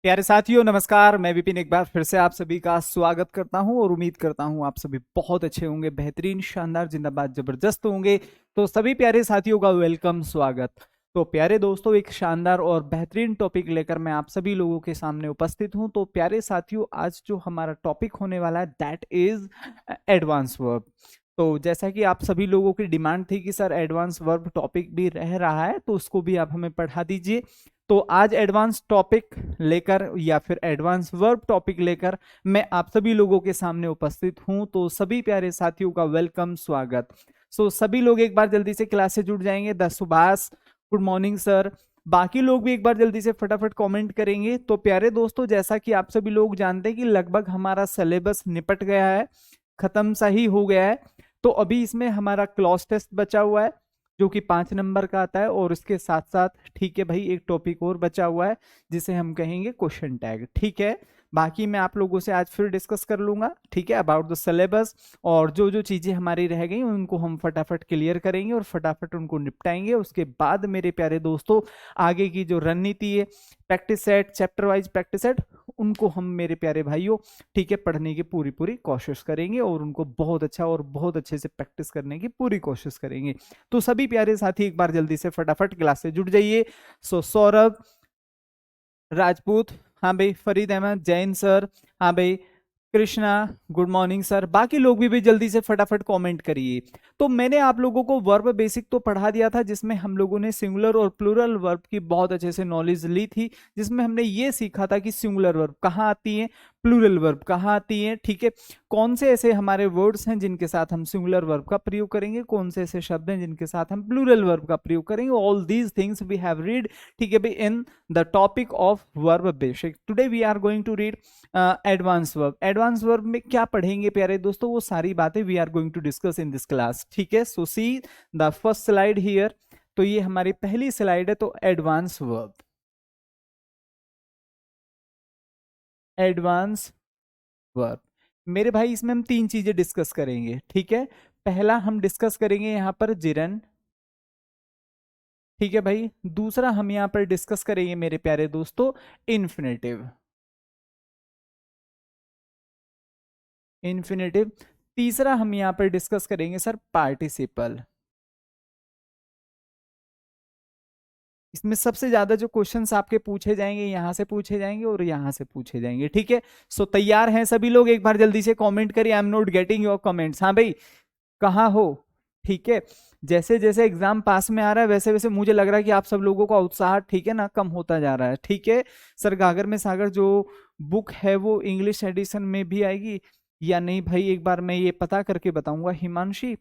प्यारे साथियों नमस्कार। मैं विपिन एक बार फिर से आप सभी का स्वागत करता हूं और उम्मीद करता हूं आप सभी बहुत अच्छे होंगे, बेहतरीन, शानदार, जिंदाबाद, जबरदस्त होंगे। तो सभी प्यारे साथियों का वेलकम, स्वागत। तो प्यारे दोस्तों, एक शानदार और बेहतरीन टॉपिक लेकर मैं आप सभी लोगों के सामने उपस्थित हूं। तो प्यारे साथियों, आज जो हमारा टॉपिक होने वाला है दैट इज एडवांस वर्ब। तो जैसा कि आप सभी लोगों की डिमांड थी कि सर एडवांस वर्ब टॉपिक भी रह रहा है, तो उसको भी आप हमें पढ़ा दीजिए। तो आज एडवांस टॉपिक लेकर या फिर एडवांस वर्ब टॉपिक लेकर मैं आप सभी लोगों के सामने उपस्थित हूं। तो सभी प्यारे साथियों का वेलकम, स्वागत। सभी लोग एक बार जल्दी से क्लास से जुड़ जाएंगे। The Subhash, good morning sir. बाकी लोग भी एक बार जल्दी से फटाफट कमेंट करेंगे। तो प्यारे दोस्तों, जैसा कि आप सभी लोग जानते हैं कि लगभग हमारा सिलेबस निपट गया है, खत्म सा ही हो गया है। तो अभी इसमें हमारा क्लॉज टेस्ट बचा हुआ है जो कि 5 नंबर का आता है, और इसके साथ साथ ठीक है भाई, एक टॉपिक और बचा हुआ है जिसे हम कहेंगे क्वेश्चन टैग। ठीक है, बाकी मैं आप लोगों से आज फिर डिस्कस कर लूंगा, ठीक है, अबाउट द सिलेबस। और जो जो चीजें हमारी रह गई उनको हम फटाफट क्लियर करेंगे और फटाफट उनको निपटाएंगे। उसके बाद मेरे प्यारे दोस्तों, आगे की जो रणनीति है, practice set, chapter wise practice set, उनको हम मेरे प्यारे भाइयों ठीक है पढ़ने की पूरी पूरी कोशिश करेंगे और उनको बहुत अच्छा और बहुत अच्छे से प्रैक्टिस करने की पूरी कोशिश करेंगे। तो सभी प्यारे साथी एक बार जल्दी से फटाफट क्लास से जुड़ जाइए। सौरभ राजपूत, हाँ भाई, फरीद अहमद, जैन सर, हाँ भाई, कृष्णा, गुड मॉर्निंग सर। बाकी लोग भी जल्दी से फटाफट कमेंट करिए। तो मैंने आप लोगों को वर्ब बेसिक तो पढ़ा दिया था, जिसमें हम लोगों ने सिंगुलर और प्लूरल वर्ब की बहुत अच्छे से नॉलेज ली थी, जिसमें हमने ये सीखा था कि सिंगुलर वर्ब कहाँ आती है, प्लूरल वर्ब कहाँ आती है। ठीक है, कौन से ऐसे हमारे वर्ड्स हैं जिनके साथ हम सिंगुलर वर्ब का प्रयोग करेंगे, कौन से ऐसे शब्द हैं जिनके साथ हम प्लूरल वर्ब का प्रयोग करेंगे। All these things we have read, ठीक है भाई, in the topic of verb basic. Today we are going to read advance verb. Advance verb में क्या पढ़ेंगे प्यारे दोस्तों, वो सारी बातें we are going to discuss in this class. ठीक है, so see the first slide here. तो ये हमारी पहली स्लाइड है। तो एडवांस वर्ब, एडवांस वर्ब मेरे भाई, इसमें हम 3 चीजें डिस्कस करेंगे। ठीक है, पहला हम डिस्कस करेंगे यहाँ पर जिरन, ठीक है भाई। दूसरा हम यहाँ पर डिस्कस करेंगे मेरे प्यारे दोस्तों इन्फिनेटिव, इन्फिनेटिव। तीसरा हम यहाँ पर डिस्कस करेंगे सर पार्टिसिपल। इसमें सबसे ज्यादा जो क्वेश्चंस आपके पूछे जाएंगे, यहां से पूछे जाएंगे और यहां से पूछे जाएंगे। ठीक है, सो तैयार हैं सभी लोग? एक बार जल्दी से कमेंट करिए। I am not getting your comments. हाँ भाई, कहाँ हो? ठीक है, जैसे जैसे एग्जाम पास में आ रहा है वैसे वैसे मुझे लग रहा है कि आप सब लोगों का उत्साह ठीक है ना कम होता जा रहा है। ठीक है सर, गागर में सागर जो बुक है वो इंग्लिश एडिशन में भी आएगी या नहीं भाई, एक बार मैं ये पता करके बताऊंगा हिमांशी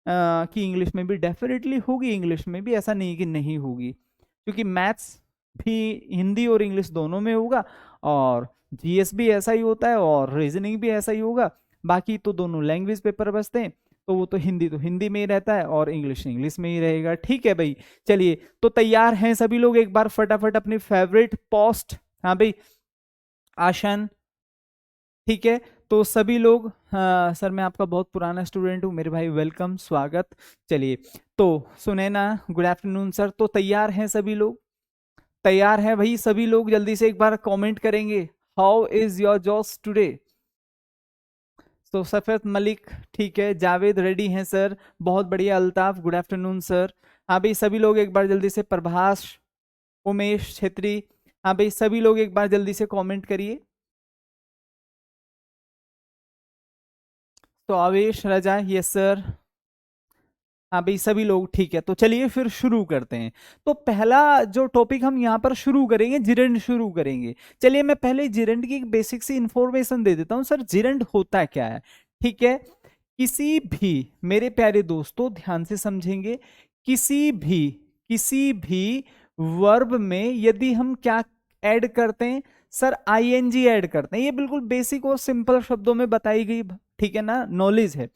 कि इंग्लिश में भी डेफिनेटली होगी। इंग्लिश में भी ऐसा नहीं कि नहीं होगी, क्योंकि मैथ्स भी हिंदी और इंग्लिश दोनों में होगा, और जीएस भी ऐसा ही होता है और रीजनिंग भी ऐसा ही होगा। बाकी तो दोनों लैंग्वेज पेपर बचते हैं, तो वो तो हिंदी में ही रहता है और इंग्लिश इंग्लिश में ही रहेगा। ठीक है भाई, चलिए तो तैयार हैं सभी लोग? एक बार फटाफट अपनी फेवरेट पोस्ट, हाँ भाई, आशन, ठीक है। तो सभी लोग, हाँ सर मैं आपका बहुत पुराना स्टूडेंट हूँ मेरे भाई, वेलकम, स्वागत। चलिए, तो सुनैना, गुड आफ्टरनून सर। तो तैयार हैं सभी लोग? तैयार हैं भाई सभी लोग? जल्दी से एक बार कमेंट करेंगे, हाउ इज योर जॉस टुडे। तो सफेद मलिक, ठीक है, जावेद रेडी हैं सर, बहुत बढ़िया। Altaf, good afternoon sir. हाँ भाई सभी लोग एक बार जल्दी से, प्रभाष, उमेश छेत्री, हाँ भाई सभी लोग एक बार जल्दी से कमेंट करिए। तो आवेश राजा, यस सर। हाँ भाई सभी लोग ठीक है। तो चलिए फिर शुरू करते हैं। तो पहला जो टॉपिक हम यहाँ पर शुरू करेंगे, जिरंड शुरू करेंगे। चलिए मैं पहले जिरंड की एक बेसिक सी इंफॉर्मेशन दे देता हूँ। सर जिरंड होता क्या है? ठीक है, किसी भी, मेरे प्यारे दोस्तों ध्यान से समझेंगे, किसी भी, किसी भी वर्ब में यदि हम क्या ऐड करते हैं सर, आईएनजी ऐड करते हैं। ये बिल्कुल बेसिक और सिंपल शब्दों में बताई गई, ठीक है ना, नॉलेज है।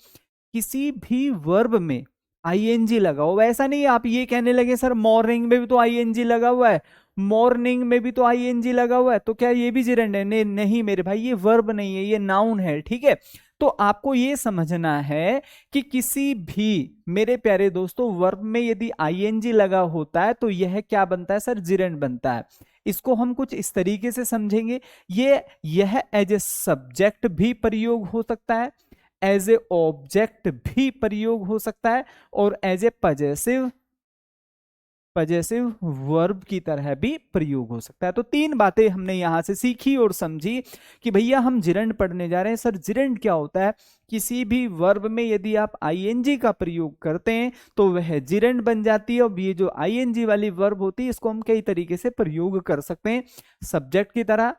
किसी भी वर्ब में आईएनजी लगा हुआ, ऐसा नहीं आप ये कहने लगे सर मॉर्निंग में भी तो आईएनजी लगा हुआ है, मॉर्निंग में भी तो आईएनजी लगा हुआ है, तो क्या ये भी जिरंड है? नहीं मेरे भाई, ये वर्ब नहीं है, ये नाउन है। ठीक है, तो आपको ये समझना है कि किसी भी, मेरे प्यारे दोस्तों, वर्ब में यदि आईएनजी लगा होता है तो यह क्या बनता है सर? जिरंड बनता है। इसको हम कुछ इस तरीके से समझेंगे, यह एज ए सब्जेक्ट भी प्रयोग हो सकता है, एज ए ऑब्जेक्ट भी प्रयोग हो सकता है, और एज ए पजेसिव वर्ब की तरह भी प्रयोग हो सकता है। तो तीन बातें हमने यहां से सीखी और समझी कि भैया हम जिरंड पढ़ने जा रहे हैं। सर जिरंड क्या होता है? किसी भी वर्ब में यदि आप आईएनजी का प्रयोग करते हैं तो वह जिरंड बन जाती है, और ये जो आईएनजी वाली वर्ब होती है इसको हम कई तरीके से प्रयोग कर सकते हैं, सब्जेक्ट की तरह,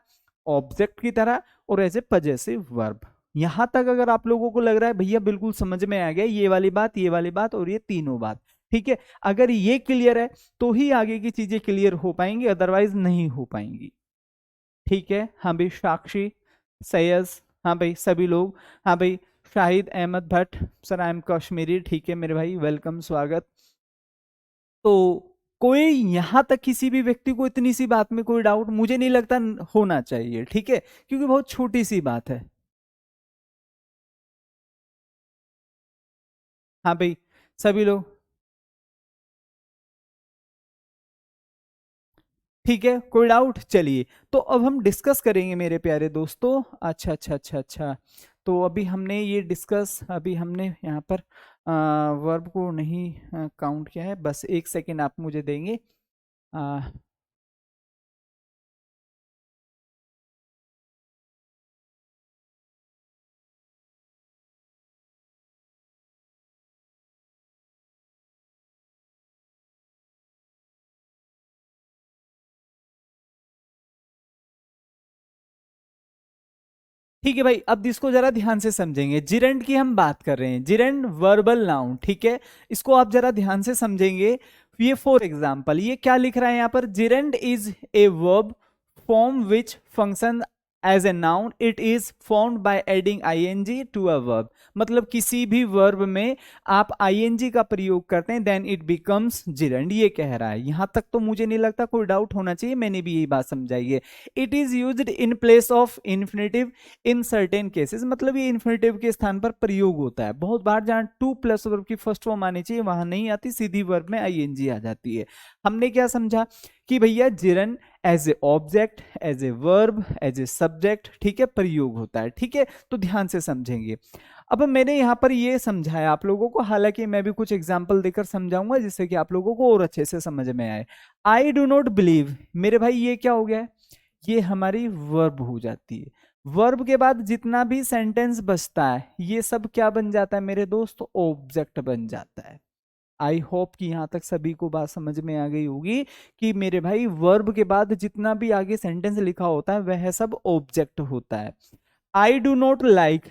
ऑब्जेक्ट की तरह, और एज ए पजेसिव वर्ब। यहां तक अगर आप लोगों को लग रहा है भैया बिल्कुल समझ में आ गया, ये वाली बात, ये वाली बात और ये तीनों बात, ठीक है, अगर ये क्लियर है तो ही आगे की चीजें क्लियर हो पाएंगी, अदरवाइज नहीं हो पाएंगी। ठीक है, हाँ भाई साक्षी, सैयद, हाँ भाई सभी लोग, हाँ भाई Shahid Ahmad Bhatt, sir I am Kashmiri, ठीक है मेरे भाई, वेलकम, स्वागत। तो कोई यहां तक किसी भी व्यक्ति को इतनी सी बात में कोई डाउट मुझे नहीं लगता होना चाहिए, ठीक है, क्योंकि बहुत छोटी सी बात है। हाँ भाई सभी लोग, ठीक है, कोई डाउट? चलिए तो अब हम डिस्कस करेंगे मेरे प्यारे दोस्तों। अच्छा अच्छा अच्छा अच्छा, तो अभी हमने ये डिस्कस, अभी हमने यहाँ पर वर्ब को नहीं काउंट किया है, बस एक सेकेंड आप मुझे देंगे। आ, ठीक है भाई, अब इसको जरा ध्यान से समझेंगे। जिरंड की हम बात कर रहे हैं, जिरंड वर्बल नाउन, ठीक है, इसको आप जरा ध्यान से समझेंगे। ये फॉर एग्जाम्पल ये क्या लिख रहा है यहाँ पर, gerund is a verb form which function as a noun, it is formed by adding ING to a verb. मतलब किसी भी वर्ब में आप आईएनजी का प्रयोग करते हैं देन इट बिकम्स जिरंड, ये कह रहा है। यहां तक तो मुझे नहीं लगता कोई डाउट होना चाहिए, मैंने भी यही बात समझाई है। It is used in place of infinitive in certain cases, मतलब ये इन्फिनेटिव के स्थान पर प्रयोग होता है बहुत बार, जहां टू प्लस वर्ब की फर्स्ट फॉर्म आनी चाहिए वहां नहीं आती, सीधी वर्ब में आईएनजी आ जाती है। हमने क्या समझा कि भैया gerund as a object, as a verb, as a subject, ठीक है, प्रयोग होता है, ठीक है, तो ध्यान से समझेंगे। अब मैंने यहां पर ये समझाया आप लोगों को, हालांकि मैं भी कुछ एग्जांपल देकर समझाऊंगा जिससे कि आप लोगों को और अच्छे से समझ में आए। आई डू नॉट बिलीव, मेरे भाई ये क्या हो गया, ये हमारी वर्ब हो जाती है। वर्ब के बाद जितना भी सेंटेंस बचता है ये सब क्या बन जाता है मेरे दोस्त, ऑब्जेक्ट बन जाता है। आई होप कि यहां तक सभी को बात समझ में आ गई होगी कि मेरे भाई वर्ब के बाद जितना भी आगे सेंटेंस लिखा होता है वह सब ऑब्जेक्ट होता है। आई डू नॉट लाइक,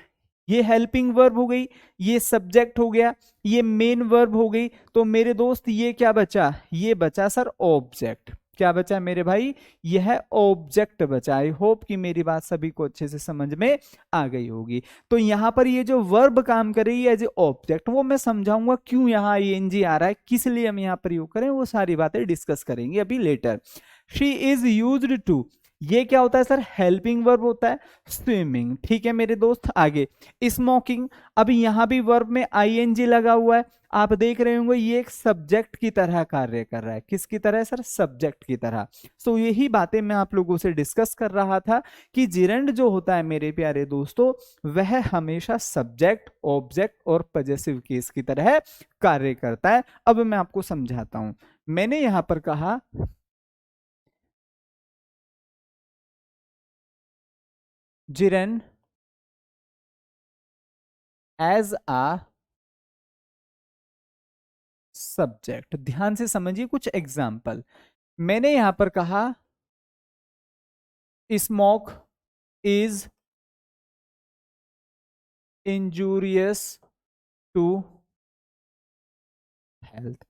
ये हेल्पिंग वर्ब हो गई, ये सब्जेक्ट हो गया, ये मेन वर्ब हो गई, तो मेरे दोस्त ये क्या बचा, ये बचा सर ऑब्जेक्ट। क्या बचा मेरे भाई, यह ऑब्जेक्ट बचा। आई होप कि मेरी बात सभी को अच्छे से समझ में आ गई होगी। तो यहां पर ये जो वर्ब काम कर रही है एज ए ऑब्जेक्ट, वो मैं समझाऊंगा क्यों यहां आईएनजी आ रहा है, किस लिए हम यहां प्रयोग करें, वो सारी बातें डिस्कस करेंगे अभी later. She is used to, ये क्या होता है सर, हेल्पिंग वर्ब होता है। स्विमिंग, ठीक है मेरे दोस्त, आगे स्मोकिंग, अभी यहां भी वर्ब में आईएनजी लगा हुआ है, आप देख रहे होंगे ये एक सब्जेक्ट की तरह कार्य कर रहा है। किसकी तरह सर, सब्जेक्ट की तरह। सो यही बातें मैं आप लोगों से डिस्कस कर रहा था कि जिरंड जो होता है मेरे प्यारे दोस्तों, वह हमेशा सब्जेक्ट, ऑब्जेक्ट और पजेसिव केस की तरह कार्य करता है। अब मैं आपको समझाता हूं। मैंने यहां पर कहा जिरंड एज आ सब्जेक्ट, ध्यान से समझिए कुछ एग्जाम्पल। मैंने यहां पर कहा smoke is injurious to health.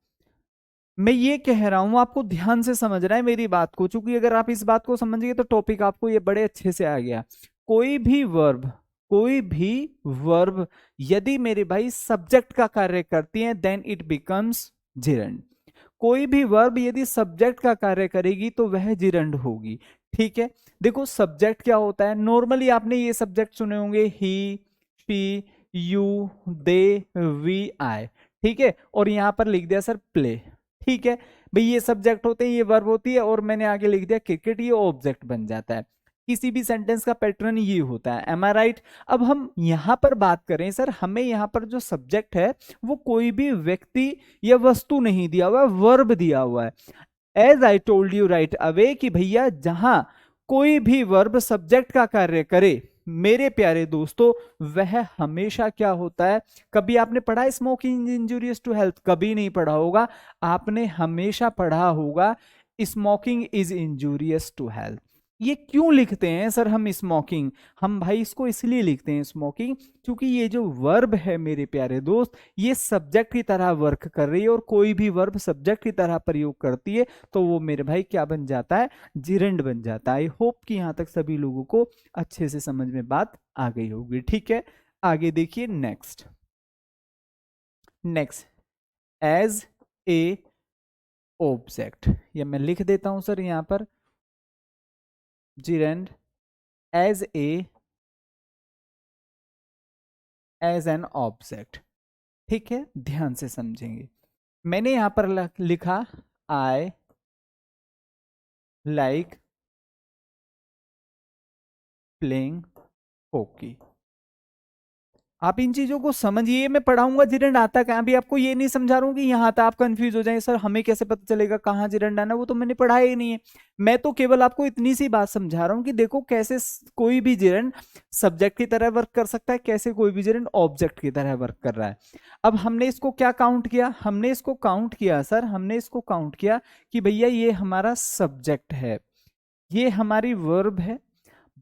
मैं ये कह रहा हूं, आपको ध्यान से समझना है मेरी बात को, क्योंकि अगर आप इस बात को समझिए तो टॉपिक आपको ये बड़े अच्छे से आ गया। कोई भी वर्ब, कोई भी वर्ब यदि मेरे भाई सब्जेक्ट का कार्य करती है देन इट बिकम्स जिरंड। कोई भी वर्ब यदि सब्जेक्ट का कार्य करेगी तो वह जिरंड होगी, ठीक है। देखो सब्जेक्ट क्या होता है, नॉर्मली आपने ये सब्जेक्ट सुने होंगे, ही, शी, यू, दे, वी, आई, ठीक है, और यहां पर लिख दिया सर प्ले, ठीक है। भाई ये सब्जेक्ट होते हैं, ये वर्ब होती है, और मैंने आगे लिख दिया क्रिकेट, ये ऑब्जेक्ट बन जाता है। किसी भी सेंटेंस का पैटर्न ये होता है, एम आई राइट। अब हम यहां पर बात करें सर, हमें यहां पर जो सब्जेक्ट है वो कोई भी व्यक्ति या वस्तु नहीं दिया हुआ है, वर्ब दिया हुआ है। As I told you right away कि भैया जहां कोई भी वर्ब सब्जेक्ट का कार्य करे मेरे प्यारे दोस्तों, वह हमेशा क्या होता है, कभी आपने पढ़ा है स्मोकिंग इंजूरियस टू हेल्थ? कभी नहीं पढ़ा होगा। आपने हमेशा पढ़ा होगा smoking is injurious to health. ये क्यों लिखते हैं सर हम स्मोकिंग? हम भाई इसको इसलिए लिखते हैं स्मोकिंग, क्योंकि ये जो वर्ब है मेरे प्यारे दोस्त, ये सब्जेक्ट की तरह वर्क कर रही है, और कोई भी वर्ब सब्जेक्ट की तरह प्रयोग करती है तो वो मेरे भाई क्या बन जाता है, जिरंड बन जाता है। आई होप कि यहां तक सभी लोगों को अच्छे से समझ में बात आ गई होगी। ठीक है, आगे देखिए next. Next, as a object, या मैं लिख देता हूं सर यहां पर gerund as एन ऑब्जेक्ट। ठीक है, ध्यान से समझेंगे। मैंने यहां पर लिखा आई लाइक प्लेइंग हॉकी। आप इन चीजों को समझिए, मैं पढ़ाऊंगा जिरंड आता कहां भी, आपको ये नहीं समझा रहा हूं कि यहां आता आप कंफ्यूज हो जाएंगे, सर हमें कैसे पता चलेगा कहां जिरंड आना, वो तो मैंने पढ़ाया ही नहीं है। मैं तो केवल आपको इतनी सी बात समझा रहा हूं कि देखो कैसे कोई भी जिरंड सब्जेक्ट की तरह वर्क कर सकता है, कैसे कोई भी जिरंड ऑब्जेक्ट की तरह वर्क कर रहा है। अब हमने इसको क्या काउंट किया, हमने इसको काउंट किया सर, हमने इसको काउंट किया कि भैया ये हमारा सब्जेक्ट है, ये हमारी वर्ब है,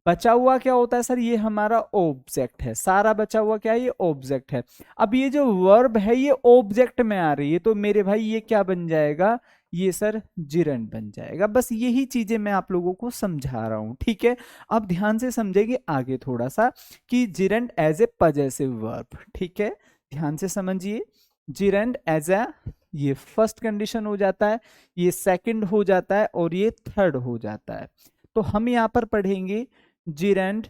बचा हुआ क्या होता है सर, ये हमारा ऑब्जेक्ट है, सारा बचा हुआ क्या है, ये ऑब्जेक्ट है। अब ये जो वर्ब है ये ऑब्जेक्ट में आ रही है, तो मेरे भाई ये क्या बन जाएगा, ये सर जिरंड बन जाएगा। बस यही चीजें मैं आप लोगों को समझा रहा हूं। ठीक है, अब ध्यान से समझेंगे आगे थोड़ा सा कि gerund as a possessive verb. ठीक है, ध्यान से समझिए, जिरंड एज ए, ये फर्स्ट कंडीशन हो जाता है, ये सेकंड हो जाता है, और ये थर्ड हो जाता है। तो हम यहां पर पढ़ेंगे gerund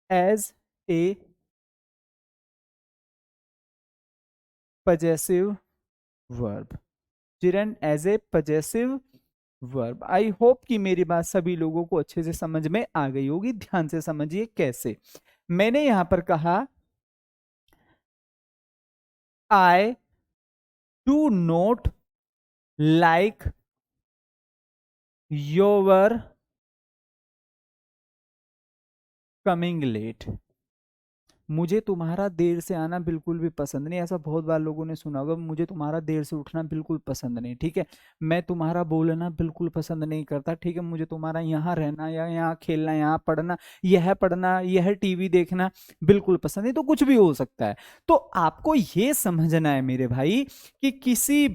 as a possessive verb, gerund as a possessive verb। I hope कि मेरी बात सभी लोगों को अच्छे से समझ में आ गई होगी। ध्यान से समझिए कैसे। मैंने यहां पर कहा I do not like your coming late। मुझे तुम्हारा देर से आना बिल्कुल भी पसंद नहीं। ऐसा बहुत बार लोगों ने सुना होगा, मुझे तुम्हारा देर से उठना बिल्कुल पसंद नहीं। ठीक है, मैं तुम्हारा बोलना बिल्कुल पसंद नहीं करता। ठीक है, मुझे तुम्हारा यहाँ रहना या यहाँ खेलना, यहाँ पढ़ना, यह टीवी देखना बिल्कुल पसंद नहीं। तो कुछ भी हो सकता है। तो आपको ये समझना है मेरे भाई कि किसी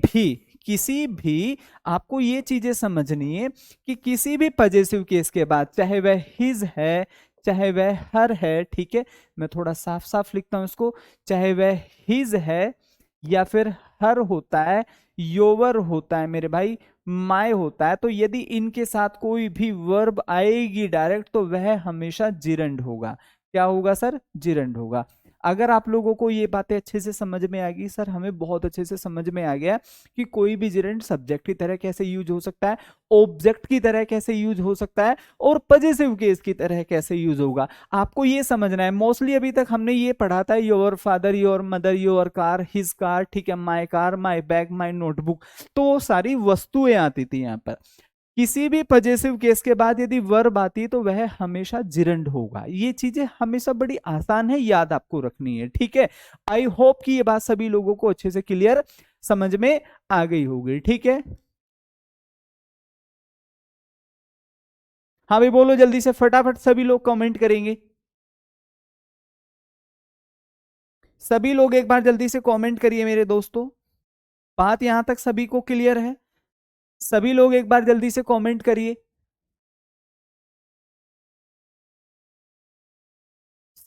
भी आपको ये चीजें समझनी है कि किसी भी पॉजिटिव केस के बाद, चाहे वह हिज है, चाहे वह हर है, ठीक है, मैं थोड़ा साफ साफ लिखता हूं इसको, चाहे वह हिज है या फिर हर होता है, योवर होता है मेरे भाई, माय होता है, तो यदि इनके साथ कोई भी वर्ब आएगी डायरेक्ट तो वह हमेशा जिरंड होगा। क्या होगा सर, जिरंड होगा। अगर आप लोगों को ये बातें अच्छे से समझ में आ गई, सर हमें बहुत अच्छे से समझ में आ गया कि कोई भी जिरंड सब्जेक्ट की तरह कैसे यूज हो सकता है, ऑब्जेक्ट की तरह कैसे यूज हो सकता है, और पॉजिटिव केस की तरह कैसे यूज होगा। आपको ये समझना है। मोस्टली अभी तक हमने ये पढ़ा था your father, your mother, your car, his car, ठीक है, my car, my bag, my notebook, तो सारी वस्तुएं आती थी यहाँ पर। किसी भी पॉजिटिव केस के बाद यदि वर्ब आती है तो वह हमेशा जिरंड होगा। ये चीजें हमेशा बड़ी आसान है, याद आपको रखनी है। ठीक है, आई होप कि ये बात सभी लोगों को अच्छे से क्लियर समझ में आ गई होगी। ठीक है, हाँ भाई बोलो जल्दी से, फटाफट सभी लोग कमेंट करेंगे। सभी लोग एक बार जल्दी से कमेंट करिए मेरे दोस्तों। बात यहां तक सभी को क्लियर है? सभी लोग एक बार जल्दी से कमेंट करिए।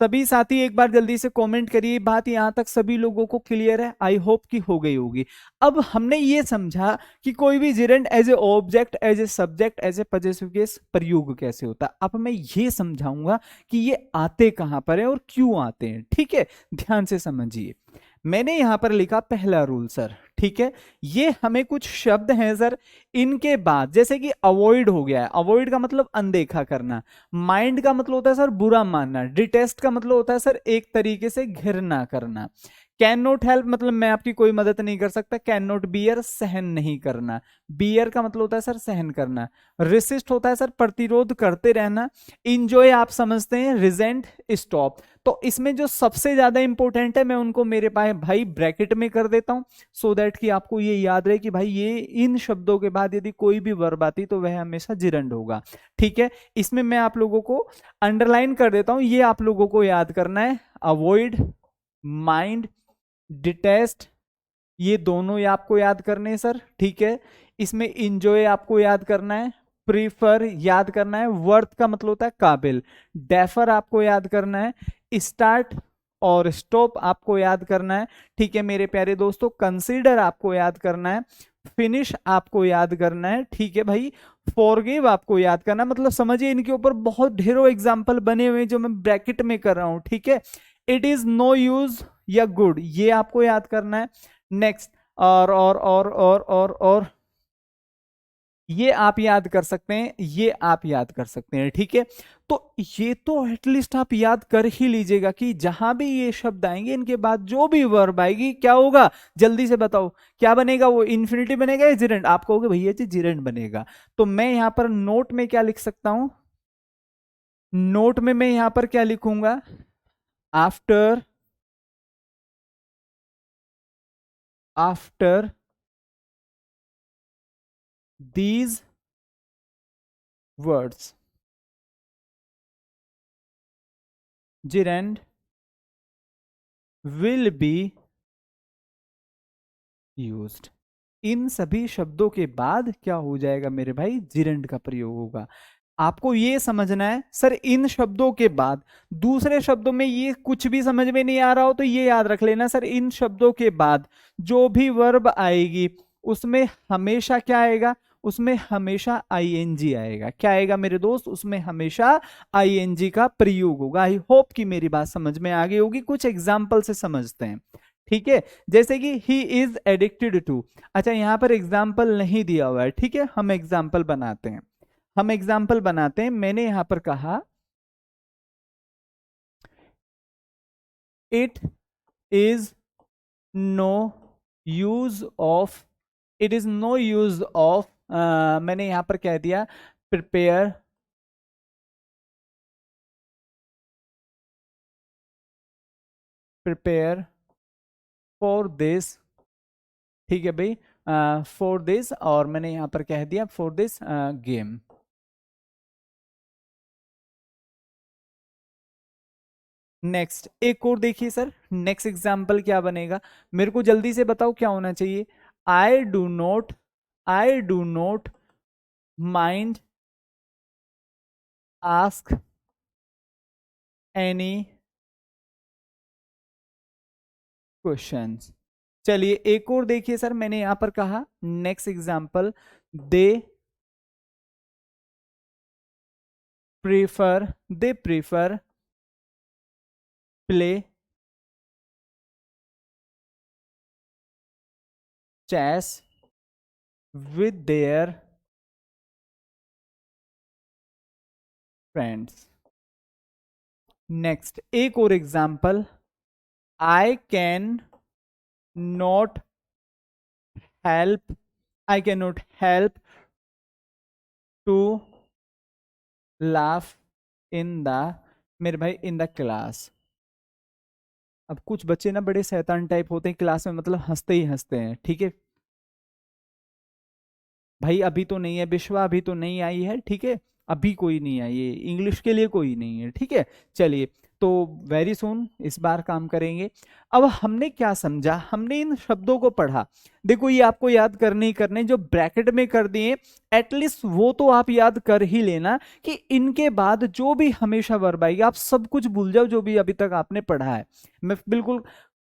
सभी साथी एक बार जल्दी से कमेंट करिए। बात यहां तक सभी लोगों को क्लियर है? आई होप कि हो गई होगी। अब हमने ये समझा कि कोई भी gerund as a object, as a subject, as a positive case प्रयोग कैसे होता है। अब मैं ये समझाऊंगा कि ये आते कहां पर है और क्यों आते हैं। ठीक है, ध्यान से समझिए। मैंने यहां पर लिखा पहला रूल सर, ठीक है। ये हमें कुछ शब्द हैं सर, इनके बाद जैसे कि अवॉइड हो गया है, अवॉइड का मतलब अनदेखा करना, माइंड का मतलब होता है सर बुरा मानना, डिटेस्ट का मतलब होता है सर एक तरीके से घृणा करना, कैन नॉट हेल्प मतलब मैं आपकी कोई मदद नहीं कर सकता, कैन नॉट बियर सहन नहीं करना, बियर का मतलब होता है सर सहन करना, रेसिस्ट होता है सर प्रतिरोध करते रहना, इंजॉय आप समझते हैं रिजेंट स्टॉप। तो इसमें जो सबसे ज्यादा इंपॉर्टेंट है मैं उनको मेरे पास भाई ब्रैकेट में कर देता हूं, सो दैट कि आपको ये याद रहे कि भाई ये इन शब्दों के बाद यदि कोई भी वर्ब आती तो वह हमेशा जिरंड होगा, ठीक है। इसमें मैं आप लोगों को अंडरलाइन कर देता हूं, ये आप लोगों को याद करना है, अवॉइड, माइंड, डिटेस्ट, ये दोनों ही आपको याद करने हैं सर, ठीक है। इसमें इंजॉय आपको याद करना है, प्रीफर याद करना है, वर्थ का मतलब होता है काबिल, डेफर आपको याद करना है, स्टार्ट और स्टॉप आपको याद करना है, ठीक है मेरे प्यारे दोस्तों। कंसीडर आपको याद करना है, फिनिश आपको याद करना है, ठीक है भाई। फॉरगिव आपको याद करना है, मतलब समझिए इनके ऊपर बहुत ढेरों एग्जाम्पल बने हुए जो मैं ब्रैकेट में कर रहा हूं, ठीक है। इट इज नो यूज या गुड, ये आपको याद करना है। नेक्स्ट, और ये आप याद कर सकते हैं, ये आप याद कर सकते हैं, ठीक है। तो ये तो एटलीस्ट आप याद कर ही लीजिएगा कि जहां भी ये शब्द आएंगे इनके बाद जो भी वर्ब आएगी क्या होगा, जल्दी से बताओ क्या बनेगा, वो इन्फिनिटी बनेगा या जिरेंड, आप कहोगे भैया जी जिरेंड बनेगा। तो मैं यहां पर नोट में क्या लिख सकता हूं, नोट में मैं यहां पर क्या लिखूंगा, after, after these words gerund will be used, इन सभी शब्दों के बाद क्या हो जाएगा मेरे भाई, जिरंड का प्रयोग होगा। आपको ये समझना है सर इन शब्दों के बाद, दूसरे शब्दों में ये कुछ भी समझ में नहीं आ रहा हो तो ये याद रख लेना सर, इन शब्दों के बाद जो भी वर्ब आएगी उसमें हमेशा क्या आएगा, उसमें हमेशा आईएनजी आएगा, क्या आएगा मेरे दोस्त, उसमें हमेशा आईएनजी का प्रयोग होगा। आई होप कि मेरी बात समझ में आ गई होगी, कुछ एग्जाम्पल से समझते हैं, ठीक है। जैसे कि ही इज एडिक्टेड टू, अच्छा यहां पर एग्जाम्पल नहीं दिया हुआ है, ठीक है, हम एग्जाम्पल बनाते हैं, हम एग्जाम्पल बनाते हैं। मैंने यहां पर कहा it is no use of, it is no use of, मैंने यहां पर कह दिया प्रिपेयर, प्रिपेयर फॉर दिस, ठीक है भाई, फॉर दिस, और मैंने यहां पर कह दिया फॉर दिस गेम। नेक्स्ट एक और देखिए सर, नेक्स्ट एग्जाम्पल क्या बनेगा, मेरे को जल्दी से बताओ क्या होना चाहिए, I do not, I do not mind ask any questions. चलिए एक और देखिए सर, मैंने यहां पर कहा next example, they prefer, they prefer play chess with their friends. Next एक और example, I can not help, I can not help to laugh in the, मेरे भाई इन द क्लास। अब कुछ बच्चे ना बड़े शैतान टाइप होते हैं क्लास में, मतलब हंसते ही हंसते हैं, ठीक है भाई, अभी तो नहीं है विश्वा, अभी तो नहीं आई है, ठीक है, अभी कोई नहीं आई है, इंग्लिश के लिए कोई नहीं है, ठीक है। चलिए तो वेरी सुन इस बार काम करेंगे। अब हमने क्या समझा, हमने इन शब्दों को पढ़ा, देखो ये आपको याद करने ही करने, जो ब्रैकेट में कर दिए एटलीस्ट वो तो आप याद कर ही लेना कि इनके बाद जो भी हमेशा वर्ब आएगी, आप सब कुछ भूल जाओ जो भी अभी तक आपने पढ़ा है, मैं बिल्कुल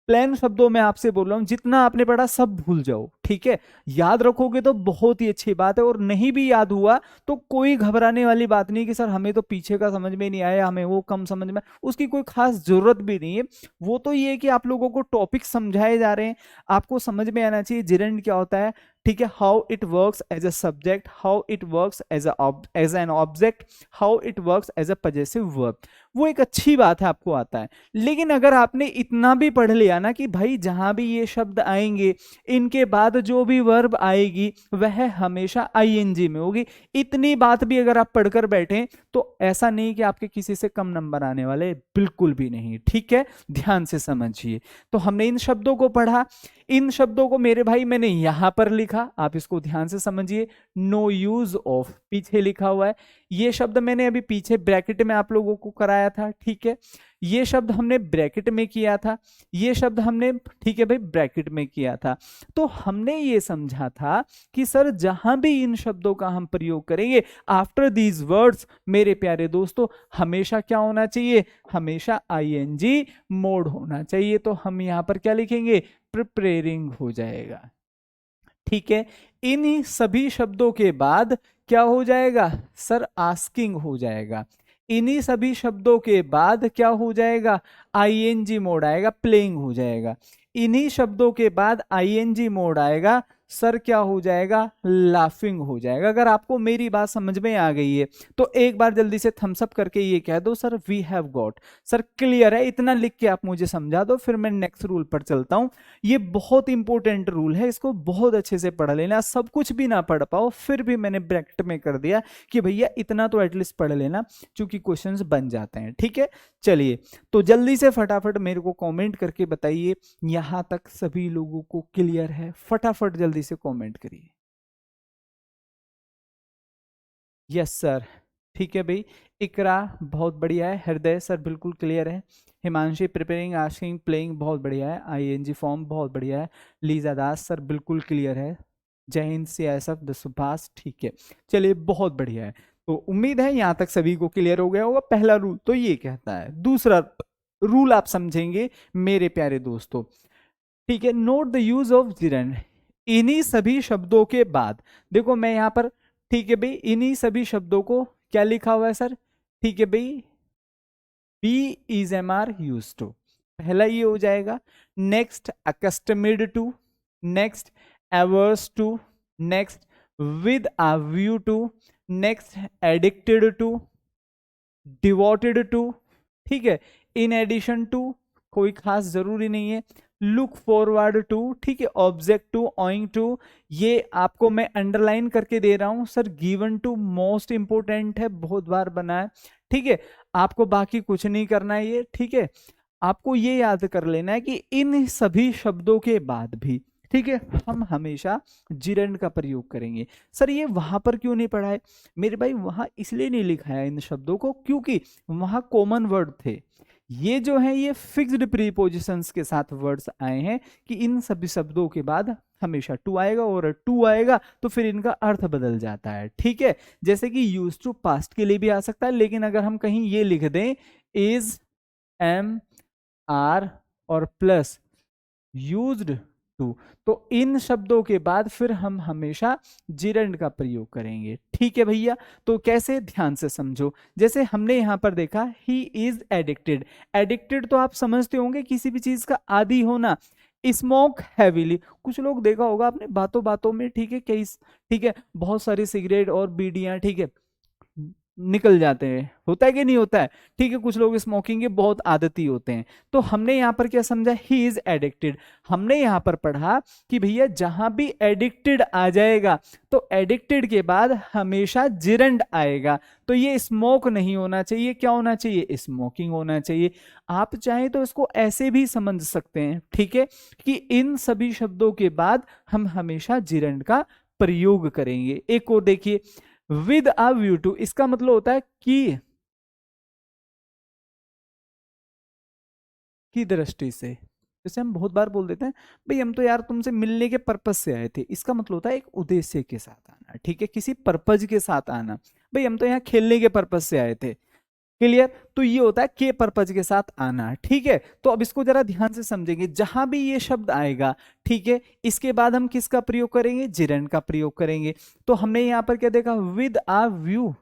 प्लेन शब्दों में आपसे बोल रहा हूं, जितना आपने पढ़ा सब भूल जाओ, ठीक है। याद रखोगे तो बहुत ही अच्छी बात है, और नहीं भी याद हुआ तो कोई घबराने वाली बात नहीं कि सर हमें तो पीछे का समझ में नहीं आया, हमें वो कम समझ में, उसकी कोई खास जरूरत भी नहीं है। वो तो ये है कि आप लोगों को टॉपिक समझाए जा रहे हैं, आपको समझ में आना चाहिए जिरेंड क्या होता है, ठीक है, how it works as a subject, how it works as an object, how it works as a possessive verb. वो एक अच्छी बात है, आपको आता है। लेकिन अगर आपने इतना भी पढ़ लिया ना कि भाई जहां भी ये शब्द आएंगे, इनके बाद जो भी वर्ब आएगी वह हमेशा आईएनजी में होगी, इतनी बात भी अगर आप पढ़कर बैठे तो ऐसा नहीं कि आपके किसी से कम नंबर आने वाले, बिल्कुल भी नहीं, ठीक है। ध्यान से समझिए। तो हमने इन शब्दों को पढ़ा, इन शब्दों को मेरे भाई मैंने यहां पर लिखा, आप इसको ध्यान से समझिए। नो यूज ऑफ पीछे लिखा हुआ है, ये शब्द मैंने अभी पीछे ब्रैकेट में आप लोगों को कराया था, ठीक है। ये शब्द हमने ब्रैकेट में किया था, ये शब्द हमने, ठीक है भाई, ब्रैकेट में किया था। तो हमने ये समझा था कि सर जहां भी इन शब्दों का हम प्रयोग करेंगे आफ्टर दीज वर्ड्स, मेरे प्यारे दोस्तों, हमेशा क्या होना चाहिए, हमेशा आईएनजी मोड होना चाहिए। तो हम यहां पर क्या लिखेंगे, प्रिपेयरिंग हो जाएगा, ठीक है। इन सभी शब्दों के बाद क्या हो जाएगा सर, आस्किंग हो जाएगा। इन्हीं सभी शब्दों के बाद क्या हो जाएगा, आईएनजी मोड आएगा, प्लेइंग हो जाएगा। इन्हीं शब्दों के बाद आईएनजी मोड आएगा, सर क्या हो जाएगा, लाफिंग हो जाएगा। अगर आपको मेरी बात समझ में आ गई है तो एक बार जल्दी से थम्स अप करके ये कह दो, sir we have got, sir clear है, इतना लिख के आप मुझे समझा दो, फिर मैं नेक्स्ट रूल पर चलता हूं। ये बहुत इंपॉर्टेंट रूल है, इसको बहुत अच्छे से पढ़ लेना। सब कुछ भी ना पढ़ पाओ फिर भी मैंने ब्रैकेट में कर दिया कि भैया इतना तो एटलीस्ट पढ़ लेना, क्योंकि क्वेश्चंस बन जाते हैं, ठीक है। चलिए, तो जल्दी से फटाफट मेरे को कमेंट करके बताइए, यहां तक सभी लोगों को क्लियर है? फटाफट जल्दी से कमेंट करिए। यस सर, ठीक है भाई। इकरा बहुत बढ़िया है, हृदय सर बिल्कुल क्लियर है, हिमांशी प्रिपेयरिंग आस्किंग प्लेइंग बहुत बढ़िया है, आईएनजी फॉर्म बहुत बढ़िया है, लीजा दास सर बिल्कुल क्लियर है, जय हिंद सीआईएसएफ द सुभाष, ठीक है। चलिए बहुत बढ़िया है, तो उम्मीद है यहां तक सभी को क्लियर हो गया होगा। पहला रूल तो ये कहता है, दूसरा रूल आप समझेंगे मेरे प्यारे दोस्तों, ठीक है। नोट द यूज ऑफ जिरेंड, इन्हीं सभी शब्दों के बाद, देखो मैं यहां पर, ठीक है भाई, इन्हीं सभी शब्दों को क्या लिखा हुआ है सर, ठीक है भाई, be is am are use to, पहला ये हो जाएगा। Next accustomed to, next averse to, next with a view to, next addicted to, devoted to, ठीक है, इन एडिशन टू, कोई खास जरूरी नहीं है, लुक फॉरवर्ड टू, ठीक है, ऑब्जेक्ट टू, ऑइंग टू, ये आपको मैं अंडरलाइन करके दे रहा हूं sir, given to most important है, बहुत बार बना है, ठीक है। आपको बाकी कुछ नहीं करना है ये, ठीक है। आपको ये याद कर लेना है कि इन सभी शब्दों के बाद भी, ठीक है, हम हमेशा जिरेंड का प्रयोग करेंगे। सर ये वहां पर क्यों नहीं पढ़ा है मेरे भाई, वहां इसलिए नहीं लिखा है इन शब्दों को क्योंकि वहां कॉमन वर्ड थे, ये जो है ये फिक्स्ड प्रीपोजिशंस के साथ वर्ड्स आए हैं कि इन सभी शब्दों के बाद हमेशा टू आएगा, और टू आएगा तो फिर इनका अर्थ बदल जाता है, ठीक है। जैसे कि यूज टू पास्ट के लिए भी आ सकता है, लेकिन अगर हम कहीं ये लिख दें इज, एम, आर और प्लस यूज्ड टू, तो इन शब्दों के बाद फिर हम हमेशा जिरेंड का प्रयोग करेंगे, ठीक है भैया। तो कैसे, ध्यान से समझो। जैसे हमने यहां पर देखा ही इज एडिक्टेड, एडिक्टेड तो आप समझते होंगे किसी भी चीज का आदी होना। स्मोक हैवीली, कुछ लोग देखा होगा आपने बातों बातों में, ठीक है, कई, ठीक है, बहुत सारी सिगरेट और बीड़ियां, ठीक है, निकल जाते हैं, होता है कि नहीं होता है, ठीक है। कुछ लोग स्मोकिंग के बहुत आदती होते हैं। तो हमने यहां पर क्या समझा, ही इज एडिक्टेड, हमने यहां पर पढ़ा कि भैया जहां भी एडिक्टेड आ जाएगा तो एडिक्टेड के बाद हमेशा जिरेंड आएगा, तो ये स्मोक नहीं होना चाहिए, क्या होना चाहिए, स्मोकिंग होना चाहिए। आप चाहें तो इसको ऐसे भी समझ सकते हैं, ठीक है, कि इन सभी शब्दों के बाद हम हमेशा जिरेंड का प्रयोग करेंगे। एक और देखिए, विद अ व्यू टू, इसका मतलब होता है कि दृष्टि से। जैसे हम बहुत बार बोल देते हैं भाई हम तो यार तुमसे मिलने के पर्पज से आए थे, इसका मतलब होता है एक उद्देश्य के साथ आना, ठीक है, किसी पर्पज के साथ आना। भाई हम तो यहाँ खेलने के पर्पज से आए थे, क्लियर। तो ये होता है के पर्पज के साथ आना, ठीक है। तो अब इसको जरा ध्यान से समझेंगे, जहां भी ये शब्द आएगा, ठीक है, इसके बाद हम किसका प्रयोग करेंगे, जिरंड का प्रयोग करेंगे। तो हमने यहां पर क्या देखा, विद आ व्यू,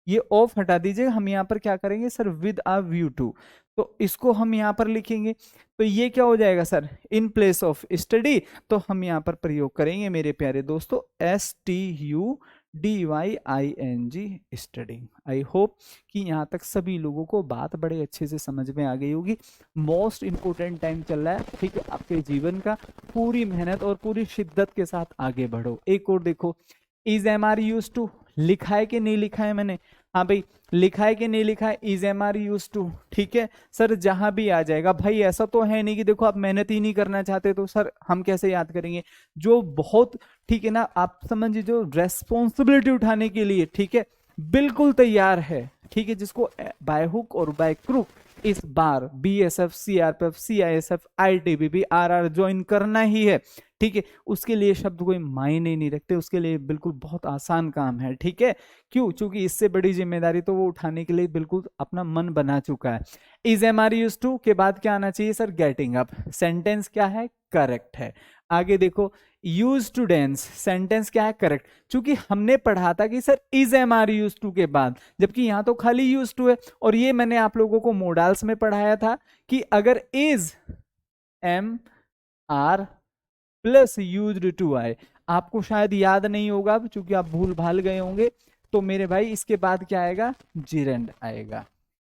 ये ऑफ हटा दीजिए, हम यहां पर क्या करेंगे sir, with a view to. तो इसको हम यहां पर लिखेंगे, तो ये क्या हो जाएगा sir, in place of study. तो हम यहां पर प्रयोग करेंगे मेरे प्यारे दोस्तों, STUDYING, स्टडिंग। आई होप कि यहां तक सभी लोगों को बात बड़े अच्छे से समझ में आ गई होगी। मोस्ट इंपोर्टेंट टाइम चल रहा है, ठीक है, आपके जीवन का। पूरी मेहनत और पूरी शिद्दत के साथ आगे बढ़ो। एक और देखो, is am are use to, लिखा है कि नहीं लिखा है मैंने, हाँ भाई लिखा है कि नहीं लिखा है, is am are use to, ठीक है सर, जहां भी आ जाएगा। भाई ऐसा तो है नहीं कि देखो आप मेहनत ही नहीं करना चाहते, तो सर हम कैसे याद करेंगे। जो बहुत, ठीक है ना, आप समझिए जो रेस्पॉन्सिबिलिटी उठाने के लिए, ठीक है, बिल्कुल तैयार है, ठीक है, जिसको बाय हुक और बाय क्रुक इस बार BSF, CRPF, CISF, ITBP, RR join करना ही है, ठीक है। उसके लिए शब्द कोई मायने नहीं रखते, उसके लिए बिल्कुल बहुत आसान काम है, ठीक है। क्यों, क्योंकि इससे बड़ी जिम्मेदारी तो वो उठाने के लिए बिल्कुल अपना मन बना चुका है। Is am are use to के बाद क्या आना चाहिए सर, गेटिंग अप। सेंटेंस क्या है, करेक्ट है। आगे देखो, यूज टू डेंस, सेंटेंस क्या है, करेक्ट। चूंकि हमने पढ़ा था कि sir is am are use to के बाद, जबकि यहां तो खाली यूज टू है। और ये मैंने आप लोगों को मोडाल्स में पढ़ाया था कि अगर is am are plus used to आए, आपको शायद याद नहीं होगा क्योंकि आप भूल भाल गए होंगे, तो मेरे भाई इसके बाद क्या आएगा, जिरेंड आएगा।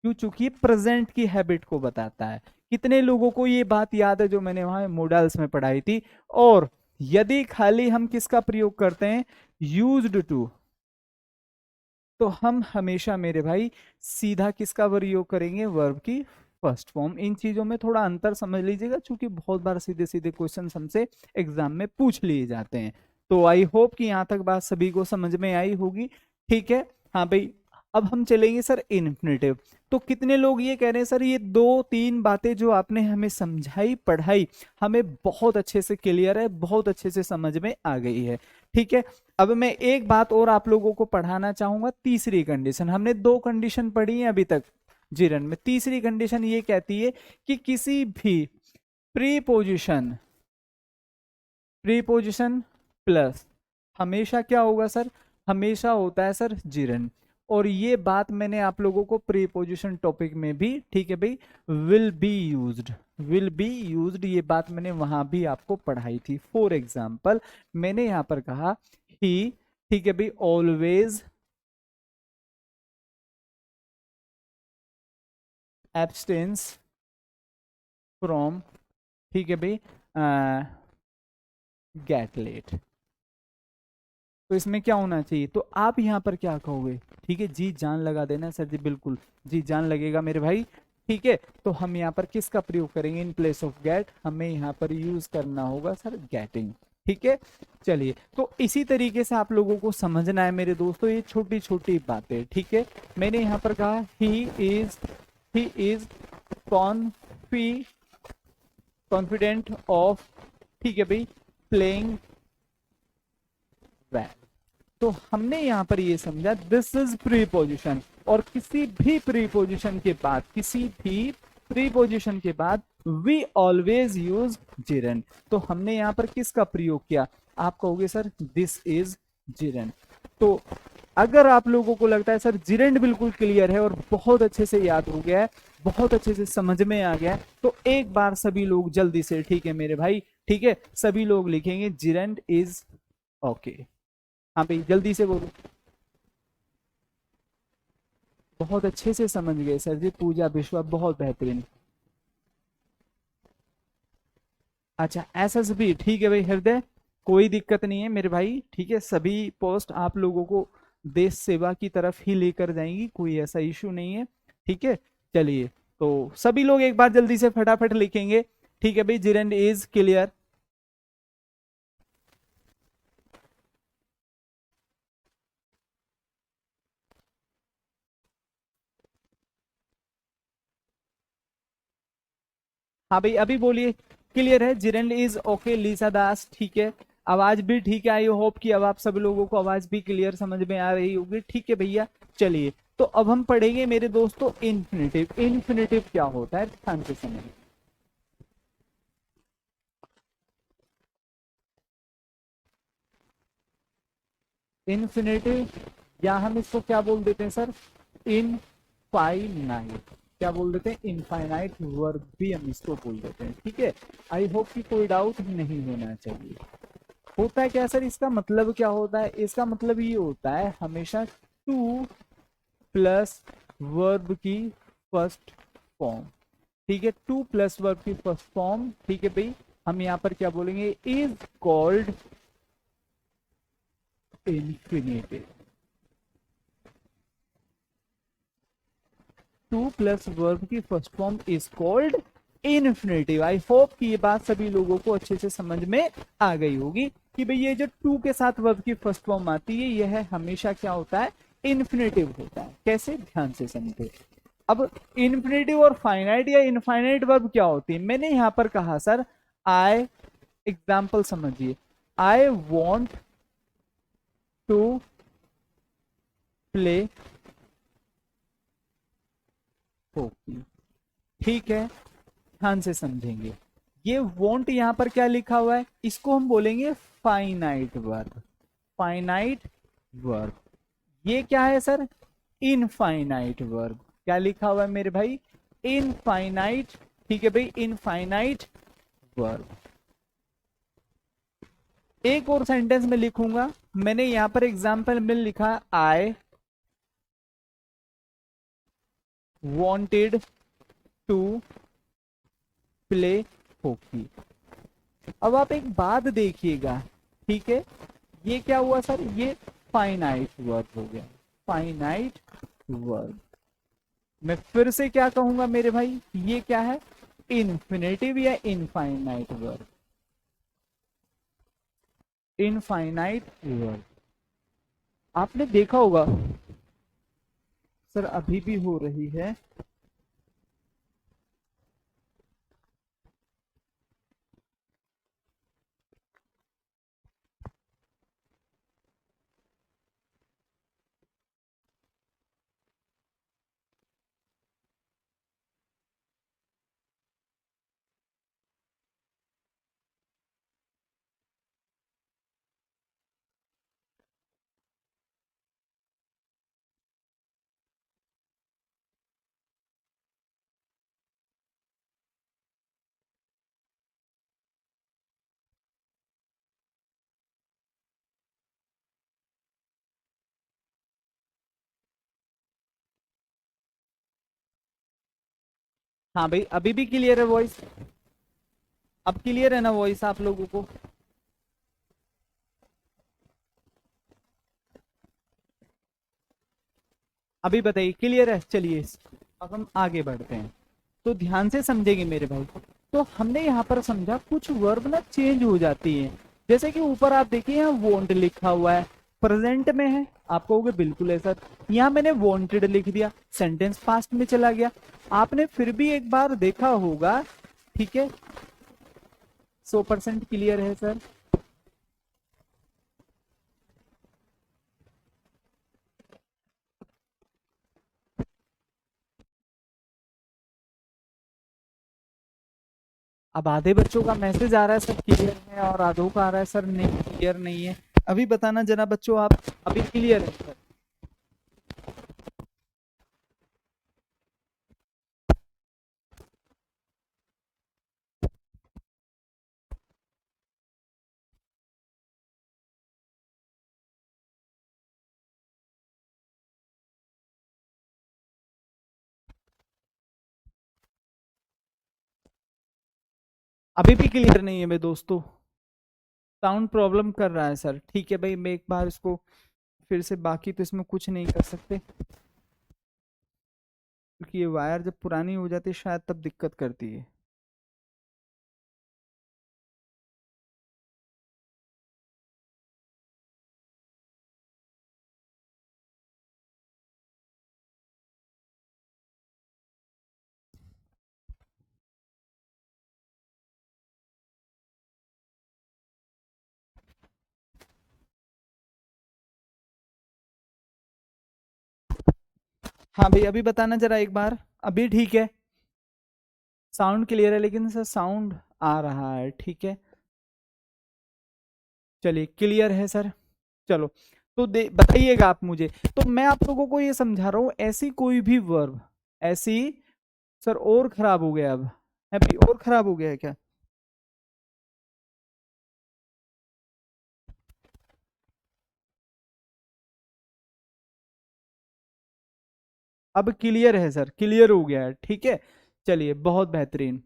क्यों, चूंकि प्रेजेंट की हैबिट को बताता है। कितने लोगों को ये बात याद है जो मैंने वहां मॉडल्स में पढ़ाई थी। और यदि खाली हम किसका प्रयोग करते हैं, यूज्ड टू, तो हम हमेशा मेरे भाई सीधा किसका प्रयोग करेंगे, वर्ब की फर्स्ट फॉर्म। इन चीजों में थोड़ा अंतर समझ लीजिएगा, क्योंकि बहुत बार सीधे सीधे क्वेश्चन हमसे एग्जाम में पूछ लिए जाते हैं। तो आई होप कि यहां तक बात सभी को समझ में आई होगी, ठीक है। हाँ भाई, अब हम चलेंगे सर इन्फिनेटिव। तो कितने लोग ये कह रहे हैं सर, ये दो तीन बातें जो आपने हमें समझाई पढ़ाई, हमें बहुत अच्छे से क्लियर है, बहुत अच्छे से समझ में आ गई है, ठीक है। अब मैं एक बात और आप लोगों को पढ़ाना चाहूंगा, तीसरी कंडीशन। हमने दो कंडीशन पढ़ी है अभी तक जिरन में, तीसरी कंडीशन ये कहती है कि किसी भी प्रीपोजिशन प्लस हमेशा क्या होगा सर, हमेशा होता है सर जिरन। और ये बात मैंने आप लोगों को प्रीपोजिशन टॉपिक में भी, ठीक है भाई, विल बी यूज्ड, ये बात मैंने वहां भी आपको पढ़ाई थी। फॉर एग्जाम्पल मैंने यहां पर कहा ही, ठीक है भाई, ऑलवेज एब्सटेंस फ्रॉम, ठीक है भाई, गेट लेट। तो इसमें क्या होना चाहिए, तो आप यहां पर क्या कहोगे, ठीक है, जी जान लगा देना सर जी, बिल्कुल जी जान लगेगा मेरे भाई, ठीक है। तो हम यहाँ पर किसका प्रयोग करेंगे, इन प्लेस ऑफ गेट हमें यहाँ पर यूज करना होगा सर गेटिंग, ठीक है। चलिए, तो इसी तरीके से आप लोगों को समझना है मेरे दोस्तों, ये छोटी छोटी बातें, ठीक है। मैंने यहाँ पर कहा ही इज कॉन्फिडेंट ऑफ, ठीक है भाई, प्लेइंग वेल। तो हमने यहां पर ये समझा दिस इज प्रीपोजिशन, और किसी भी प्रीपोजिशन के बाद वी ऑलवेज यूज जिरन। तो हमने यहां पर किसका प्रयोग किया, आप कहोगे सर दिस इज जिरन। तो अगर आप लोगों को लगता है सर जिरंड बिल्कुल क्लियर है और बहुत अच्छे से याद हो गया है, बहुत अच्छे से समझ में आ गया है, तो एक बार सभी लोग जल्दी से, ठीक है मेरे भाई, ठीक है, सभी लोग लिखेंगे जिरंड इज ओके। हाँ भाई जल्दी से बोलो। बहुत अच्छे से समझ गए सर जी, पूजा विश्वा बहुत बेहतरीन। अच्छा SSB, ठीक है भाई हृदय, कोई दिक्कत नहीं है मेरे भाई, ठीक है, सभी पोस्ट आप लोगों को देश सेवा की तरफ ही लेकर जाएंगी, कोई ऐसा इशू नहीं है, ठीक है। चलिए, तो सभी लोग एक बार जल्दी से फटाफट लिखेंगे, ठीक है भाई, जिरंड इज क्लियर। हाँ भाई अभी बोलिए, क्लियर है, जिरंड इज ओके। लीसा दास, ठीक है, आवाज भी ठीक है। आई होप कि अब आप सब लोगों को आवाज भी क्लियर समझ में आ रही होगी, ठीक है भैया। चलिए, तो अब हम पढ़ेंगे मेरे दोस्तों इन्फिनेटिव। इन्फिनेटिव क्या होता है, ध्यान से समझिए। इन्फिनेटिव, या हम इसको क्या बोल देते हैं सर, इनफाइनाइट। क्या बोल देते हैं, इनफाइनाइट वर्ब भी हम इसको बोल देते हैं। ठीक है, आई होप कि कोई डाउट नहीं होना चाहिए। होता है क्या सर, इसका मतलब क्या होता है, इसका मतलब ये होता है हमेशा टू प्लस वर्ब की फर्स्ट फॉर्म। ठीक है, टू प्लस वर्ब की फर्स्ट फॉर्म। ठीक है भाई, हम यहाँ पर क्या बोलेंगे, is called infinitive. To plus verb की first form is called infinitive. I hope कि ये बात सभी लोगों को अच्छे से समझ में आ गई होगी कि भाई ये जो टू के साथ वर्ब की फर्स्ट फॉर्म आती है यह हमेशा क्या होता है, इन्फिनेटिव होता है। कैसे, ध्यान से समझे। अब इन्फिनेटिव और फाइनाइट या इनफाइनाइट वर्ब क्या होती है, मैंने यहां पर कहा सर, आई, एग्जाम्पल समझिए, I want to play hockey. ठीक है, ध्यान से समझेंगे। ये वॉन्ट यहां पर क्या लिखा हुआ है, इसको हम बोलेंगे फाइनाइट वर्ब। Finite verb. ये क्या है सर, इनफाइनाइट वर्ब। क्या लिखा हुआ है मेरे भाई, इनफाइनाइट। ठीक है भाई, इनफाइनाइट वर्ब। एक और सेंटेंस में लिखूंगा, मैंने यहां पर एग्जाम्पल में लिखा, I wanted to play hockey. अब आप एक बात देखिएगा, ठीक है, ये क्या हुआ सर, ये फाइनाइट वर्ब हो गया, फाइनाइट वर्ब। मैं फिर से क्या कहूंगा मेरे भाई, ये क्या है, इन्फिनेटिव या इनफाइनाइट वर्ब, इनफाइनाइट वर्ब। आपने देखा होगा सर, अभी भी हो रही है। हाँ भाई, अभी भी क्लियर है वॉइस, अब क्लियर है ना वॉइस आप लोगों को। अभी बताइए क्लियर है, चलिए अब हम आगे बढ़ते हैं। तो ध्यान से समझेंगे मेरे भाई। तो हमने यहाँ पर समझा कुछ वर्ब ना चेंज हो जाती हैं। जैसे कि ऊपर आप देखिए, यहाँ वॉन्ट लिखा हुआ है, प्रेजेंट में है, आप कहोगे बिल्कुल है सर, यहाँ मैंने वॉन्टेड लिख दिया, सेंटेंस पास्ट में चला गया। आपने फिर भी एक बार देखा होगा, ठीक है, 100% क्लियर है सर। अब आधे बच्चों का मैसेज आ रहा है सर क्लियर है, और आधों का आ रहा है सर नहीं क्लियर नहीं है। अभी बताना जरा बच्चों, आप अभी क्लियर है सर। अभी भी क्लियर नहीं है मेरे दोस्तों, साउंड प्रॉब्लम कर रहा है सर। ठीक है भाई, मैं एक बार इसको फिर से, बाकी तो इसमें कुछ नहीं कर सकते क्योंकि ये वायर जब पुरानी हो जाती है शायद तब दिक्कत करती है। हाँ भाई अभी बताना जरा एक बार। अभी ठीक है, साउंड क्लियर है, लेकिन सर साउंड आ रहा है, ठीक है। चलिए क्लियर है सर। चलो, तो दे बताइएगा आप मुझे। तो मैं आप लोगों को ये समझा रहा हूँ, ऐसी कोई भी वर्ब, ऐसी, सर और खराब हो गया अब, हैप्पी और खराब हो गया है क्या? अब क्लियर है सर, क्लियर हो गया है, ठीक है। चलिए बहुत बेहतरीन।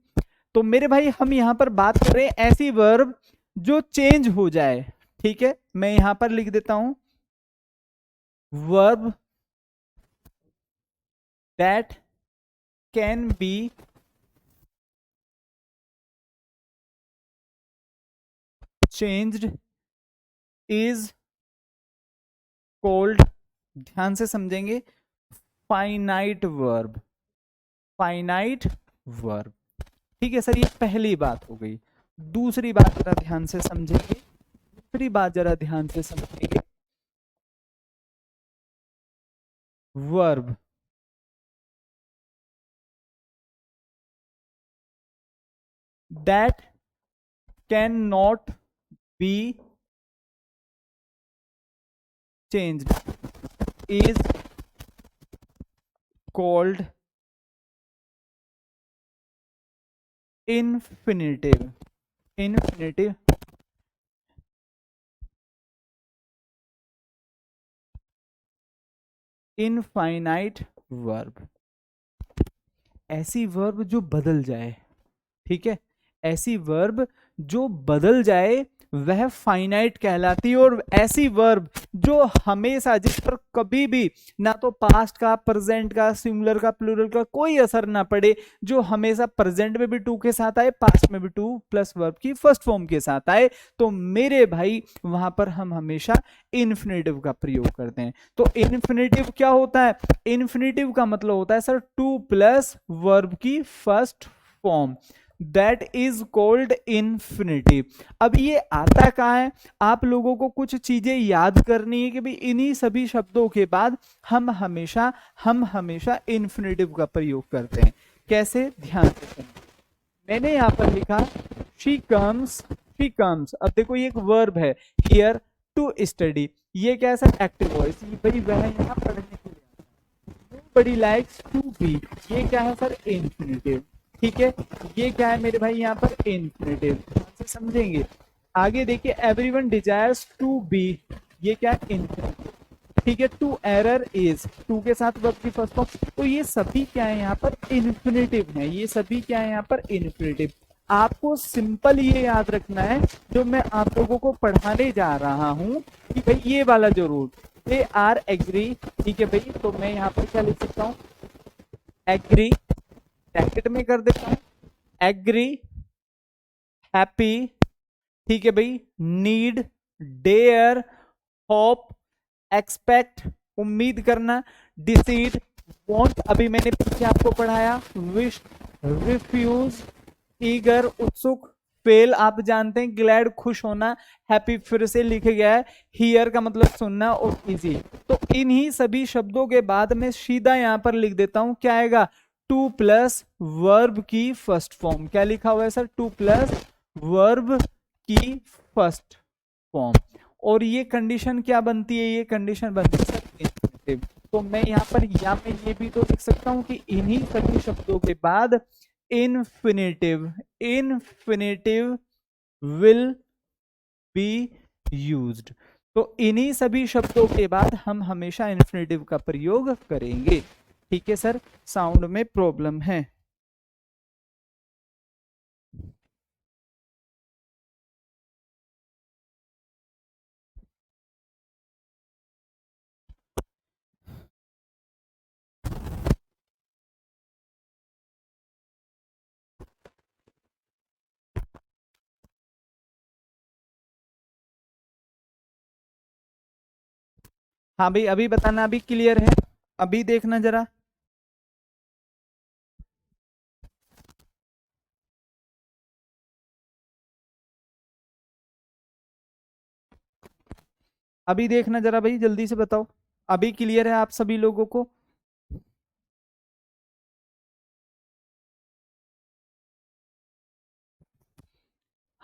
तो मेरे भाई हम यहाँ पर बात कर रहे हैं ऐसी वर्ब जो चेंज हो जाए, ठीक है। मैं यहाँ पर लिख देता हूं, verb that can be changed is called, ध्यान से समझेंगे, फाइनाइट वर्ब, फाइनाइट वर्ब। ठीक है सर, ये पहली बात हो गई। दूसरी बात जरा ध्यान से समझेंगे, दूसरी बात जरा ध्यान से समझेंगे। Verb that can not be changed is called infinitive, infinitive, infinite verb। ऐसी वर्ब जो बदल जाए, ठीक है, ऐसी वर्ब जो बदल जाए वह फाइनाइट कहलाती है। और ऐसी वर्ब जो हमेशा, जिस पर कभी भी ना तो पास्ट का, प्रेजेंट का, सिंगुलर का, प्लूरल का कोई असर ना पड़े, जो हमेशा प्रेजेंट में भी टू के साथ आए, पास्ट में भी टू प्लस वर्ब की फर्स्ट फॉर्म के साथ आए, तो मेरे भाई वहां पर हम हमेशा इन्फिनेटिव का प्रयोग करते हैं। तो इन्फिनेटिव क्या होता है? इन्फिनेटिव का मतलब होता है सर टू प्लस वर्ब की first form, that is called infinitive. अब ये आता कहाँ है? आप लोगों को कुछ चीजें याद करनी है कि भाई इन्हीं सभी शब्दों के बाद हम हमेशा इन्फिनिटिव का प्रयोग करते हैं। कैसे? ध्यान से सुनिए। मैंने यहां पर लिखा शी कम्स, शी कम्स। अब देखो ये एक वर्ब है हियर टू स्टडी, ये क्या है सर? एक्टिव वॉइस, भाई वह यहाँ पढ़ने के लिए, बड़ी लाइक्स टू बी, ये क्या है सर? इन्फिनिटिव, ठीक है। ये क्या है मेरे भाई यहाँ पर? इन्फिनिटिव, ध्यान से समझेंगे। आगे देखिए, एवरीवन डिजायर्स टू बी, ये क्या है? इन्फिनिटिव, ठीक है। टू एरर इज, टू के साथ वर्ब की फर्स्ट फॉर्म, तो ये सभी क्या है यहाँ पर? इन्फिनिटिव है। ये सभी क्या है यहाँ पर? इन्फिनिटिव। आपको सिंपल ये याद रखना है, जो मैं आप लोगों को पढ़ाने जा रहा हूं, कि भाई ये वाला जो रूल, दे आर एग्री, ठीक है भाई। तो मैं यहाँ पर क्या लिख सकता हूँ? एग्री, ब्रैकेट में कर देता हूँ, एग्री, हैप्पी, ठीक है भाई, नीड, डेयर, होप, एक्सपेक्ट, उम्मीद करना, डिसीड, वॉन्ट, अभी मैंने पीछे आपको पढ़ाया, विश, रिफ्यूज, ईगर, उत्सुक, फेल आप जानते हैं, ग्लैड खुश होना, हैप्पी फिर से लिखे गया है, हियर का मतलब सुनना, और इजी। तो इन्हीं सभी शब्दों के बाद मैं सीधा यहां पर लिख देता हूं, क्या आएगा? टू प्लस वर्ब की फर्स्ट फॉर्म। क्या लिखा हुआ है सर? टू प्लस वर्ब की फर्स्ट फॉर्म। और ये कंडीशन क्या बनती है? ये कंडीशन बनती है सर इंफिनिटिव। तो मैं यहाँ पर या मैं ये भी तो लिख सकता हूं कि इन्हीं सभी शब्दों के बाद infinitive, infinitive will be used. तो इन्हीं सभी शब्दों के बाद हम हमेशा इन्फिनेटिव का प्रयोग करेंगे। ठीक है सर, साउंड में प्रॉब्लम है? हाँ भाई अभी बताना, अभी क्लियर है? अभी देखना जरा। अभी देखना जरा भाई, जल्दी से बताओ। अभी क्लियर है आप सभी लोगों को?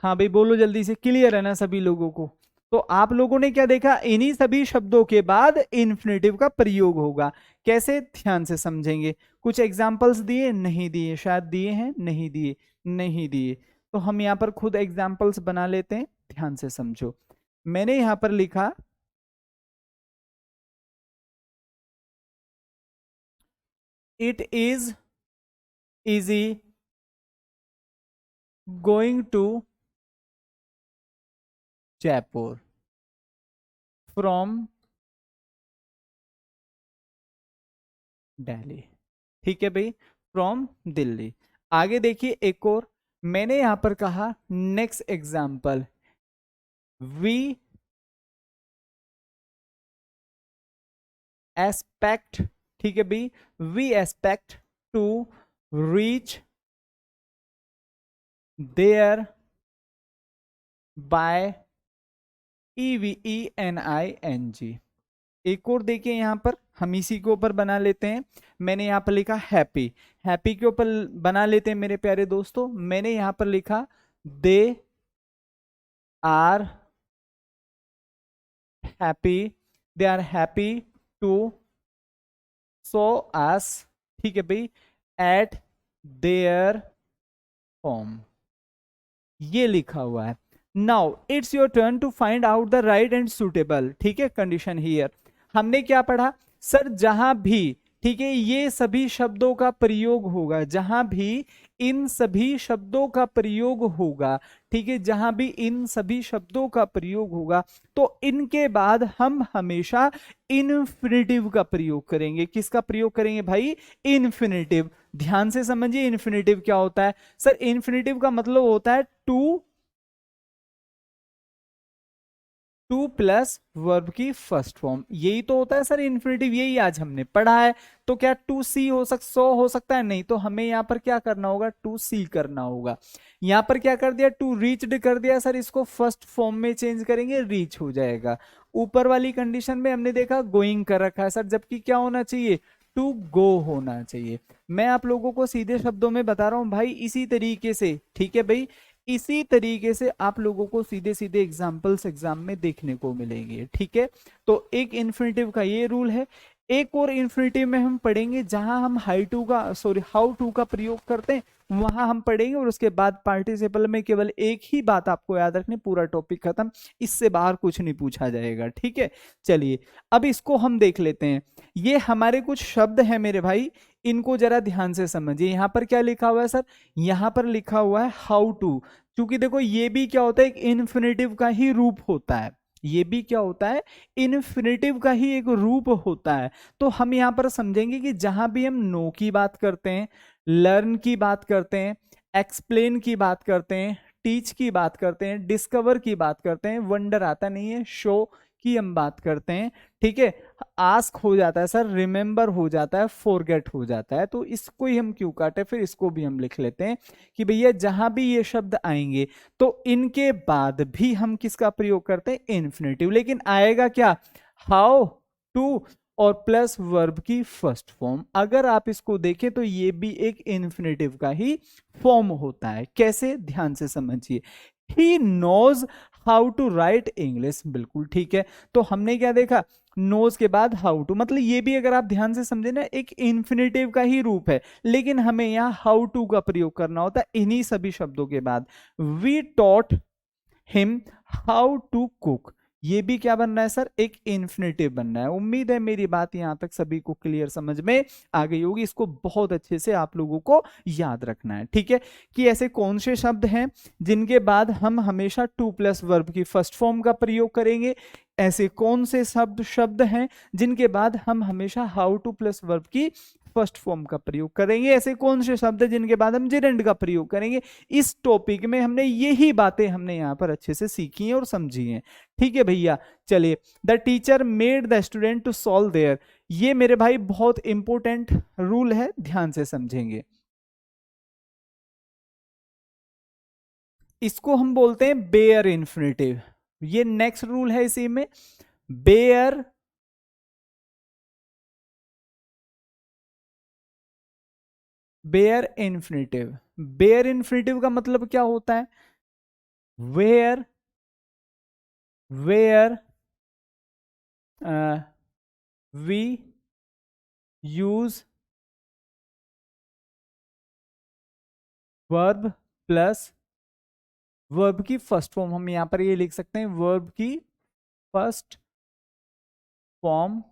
हाँ भाई बोलो जल्दी से, क्लियर है ना सभी लोगों को? तो आप लोगों ने क्या देखा, इन्हीं सभी शब्दों के बाद इन्फिनेटिव का प्रयोग होगा। कैसे, ध्यान से समझेंगे। कुछ एग्जाम्पल्स दिए, नहीं दिए, शायद दिए हैं, नहीं दिए, नहीं दिए। तो हम यहां पर खुद एग्जाम्पल्स बना लेते हैं, ध्यान से समझो। मैंने यहां पर लिखा, it is easy going to Jaipur from Delhi. ठीक है भाई, फ्रॉम दिल्ली। आगे देखिए एक और, मैंने यहां पर कहा नेक्स्ट एग्जाम्पल, वी एस्पेक्ट, ठीक है भाई, we aspect to reach there by EVENING। एक और देखिए यहां पर, हम इसी के ऊपर बना लेते हैं। मैंने यहां पर लिखा हैप्पी, हैप्पी के ऊपर बना लेते हैं मेरे प्यारे दोस्तों। मैंने यहां पर लिखा they are happy, they are happy to so us, ठीक है भाई, एट देयर होम, ये लिखा हुआ है। Now it's your turn to find out the right and suitable, ठीक है, कंडीशन हियर। हमने क्या पढ़ा सर, जहां भी, ठीक है, ये सभी शब्दों का प्रयोग होगा, जहां भी इन सभी शब्दों का प्रयोग होगा, ठीक है, जहां भी इन सभी शब्दों का प्रयोग होगा, तो इनके बाद हम हमेशा इन्फिनेटिव का प्रयोग करेंगे। किसका प्रयोग करेंगे भाई? इन्फिनेटिव। ध्यान से समझिए, इन्फिनेटिव क्या होता है सर? इन्फिनेटिव का मतलब होता है टू प्लस वर्ब की फर्स्ट फॉर्म, यही तो होता है सर इन्फिनेटिव, यही आज हमने पढ़ा है। तो क्या टू सी सो हो सकता है? नहीं, तो हमें यहां पर क्या करना होगा? टू सी करना होगा। यहां पर क्या कर दिया? टू रीच्ड कर दिया सर, इसको फर्स्ट फॉर्म में चेंज करेंगे, रीच हो जाएगा। ऊपर वाली कंडीशन में हमने देखा गोइंग कर रखा है सर, जबकि क्या होना चाहिए? टू गो होना चाहिए। मैं आप लोगों को सीधे शब्दों में बता रहा हूं भाई, इसी तरीके से, ठीक है भाई, इसी तरीके से आप लोगों को सीधे सीधे एग्जाम्पल्स एग्जाम में देखने को मिलेंगे, ठीक है। तो एक इन्फिनेटिव का ये रूल है। एक और इन्फिनेटिव में हम पढ़ेंगे, जहां हम हाउ टू का प्रयोग करते हैं, वहां हम पढ़ेंगे। और उसके बाद पार्टिसिपल में केवल एक ही बात आपको याद रखनी, पूरा टॉपिक खत्म, इससे बाहर कुछ नहीं पूछा जाएगा, ठीक है। चलिए अब इसको हम देख लेते हैं। ये हमारे कुछ शब्द हैं मेरे भाई, इनको जरा ध्यान से समझिए। यहां पर क्या लिखा हुआ है सर? यहां पर लिखा हुआ है हाउ टू। क्योंकि देखो ये भी क्या होता है? एक इन्फिनेटिव का ही रूप होता है। ये भी क्या होता है? इन्फिनेटिव का ही एक रूप होता है। तो हम यहां पर समझेंगे कि जहां भी हम नो की बात करते हैं, लर्न की बात करते हैं, एक्सप्लेन की बात करते हैं, टीच की बात करते हैं, डिस्कवर की बात करते हैं, वंडर आता नहीं है, शो की हम बात करते हैं, ठीक है, आस्क हो जाता है सर, रिमेंबर हो जाता है, फॉरगेट हो जाता है। तो इसको ही हम क्यों काटे, फिर इसको भी हम लिख लेते हैं कि भैया जहां भी ये शब्द आएंगे तो इनके बाद भी हम किसका प्रयोग करते हैं? इन्फिनेटिव। लेकिन आएगा क्या? हाउ टू और प्लस वर्ब की फर्स्ट फॉर्म। अगर आप इसको देखें तो ये भी एक इन्फिनेटिव का ही फॉर्म होता है। कैसे? ध्यान से समझिए। He knows how to write English, बिल्कुल ठीक है। तो हमने क्या देखा? नोज के बाद हाउ टू, मतलब ये भी अगर आप ध्यान से समझे ना, एक इन्फिनेटिव का ही रूप है, लेकिन हमें यहां हाउ टू का प्रयोग करना होता है इन्हीं सभी शब्दों के बाद। We taught him how to cook, ये भी क्या बनना है सर? एक इन्फिनेटिव बनना है। उम्मीद है मेरी बात यहां तक सभी को क्लियर समझ में आ गई होगी। इसको बहुत अच्छे से आप लोगों को याद रखना है, ठीक है, कि ऐसे कौन से शब्द हैं जिनके बाद हम हमेशा टू प्लस वर्ब की फर्स्ट फॉर्म का प्रयोग करेंगे, ऐसे कौन से शब्द शब्द हैं जिनके बाद हम हमेशा हाउ टू प्लस वर्ब की फर्स्ट फॉर्म का प्रयोग करेंगे, ऐसे कौन से शब्द हैं जिनके बाद हम जेरेंड का प्रयोग करेंगे। इस टॉपिक में हमने यही बातें हमने यहां पर अच्छे से सीखी हैं और समझी हैं, ठीक है भैया। चलिए, the teacher made the student to solve their, ये मेरे भाई बहुत इंपॉर्टेंट रूल है, ध्यान से समझेंगे। इसको हम बोलते हैं बेयर इन्फिनेटिव। ये नेक्स्ट रूल है इसी में, bare bare infinitive. Bare infinitive का मतलब क्या होता है? where we use verb plus verb की फर्स्ट फॉर्म, हम यहां पर ये लिख सकते हैं वर्ब की first form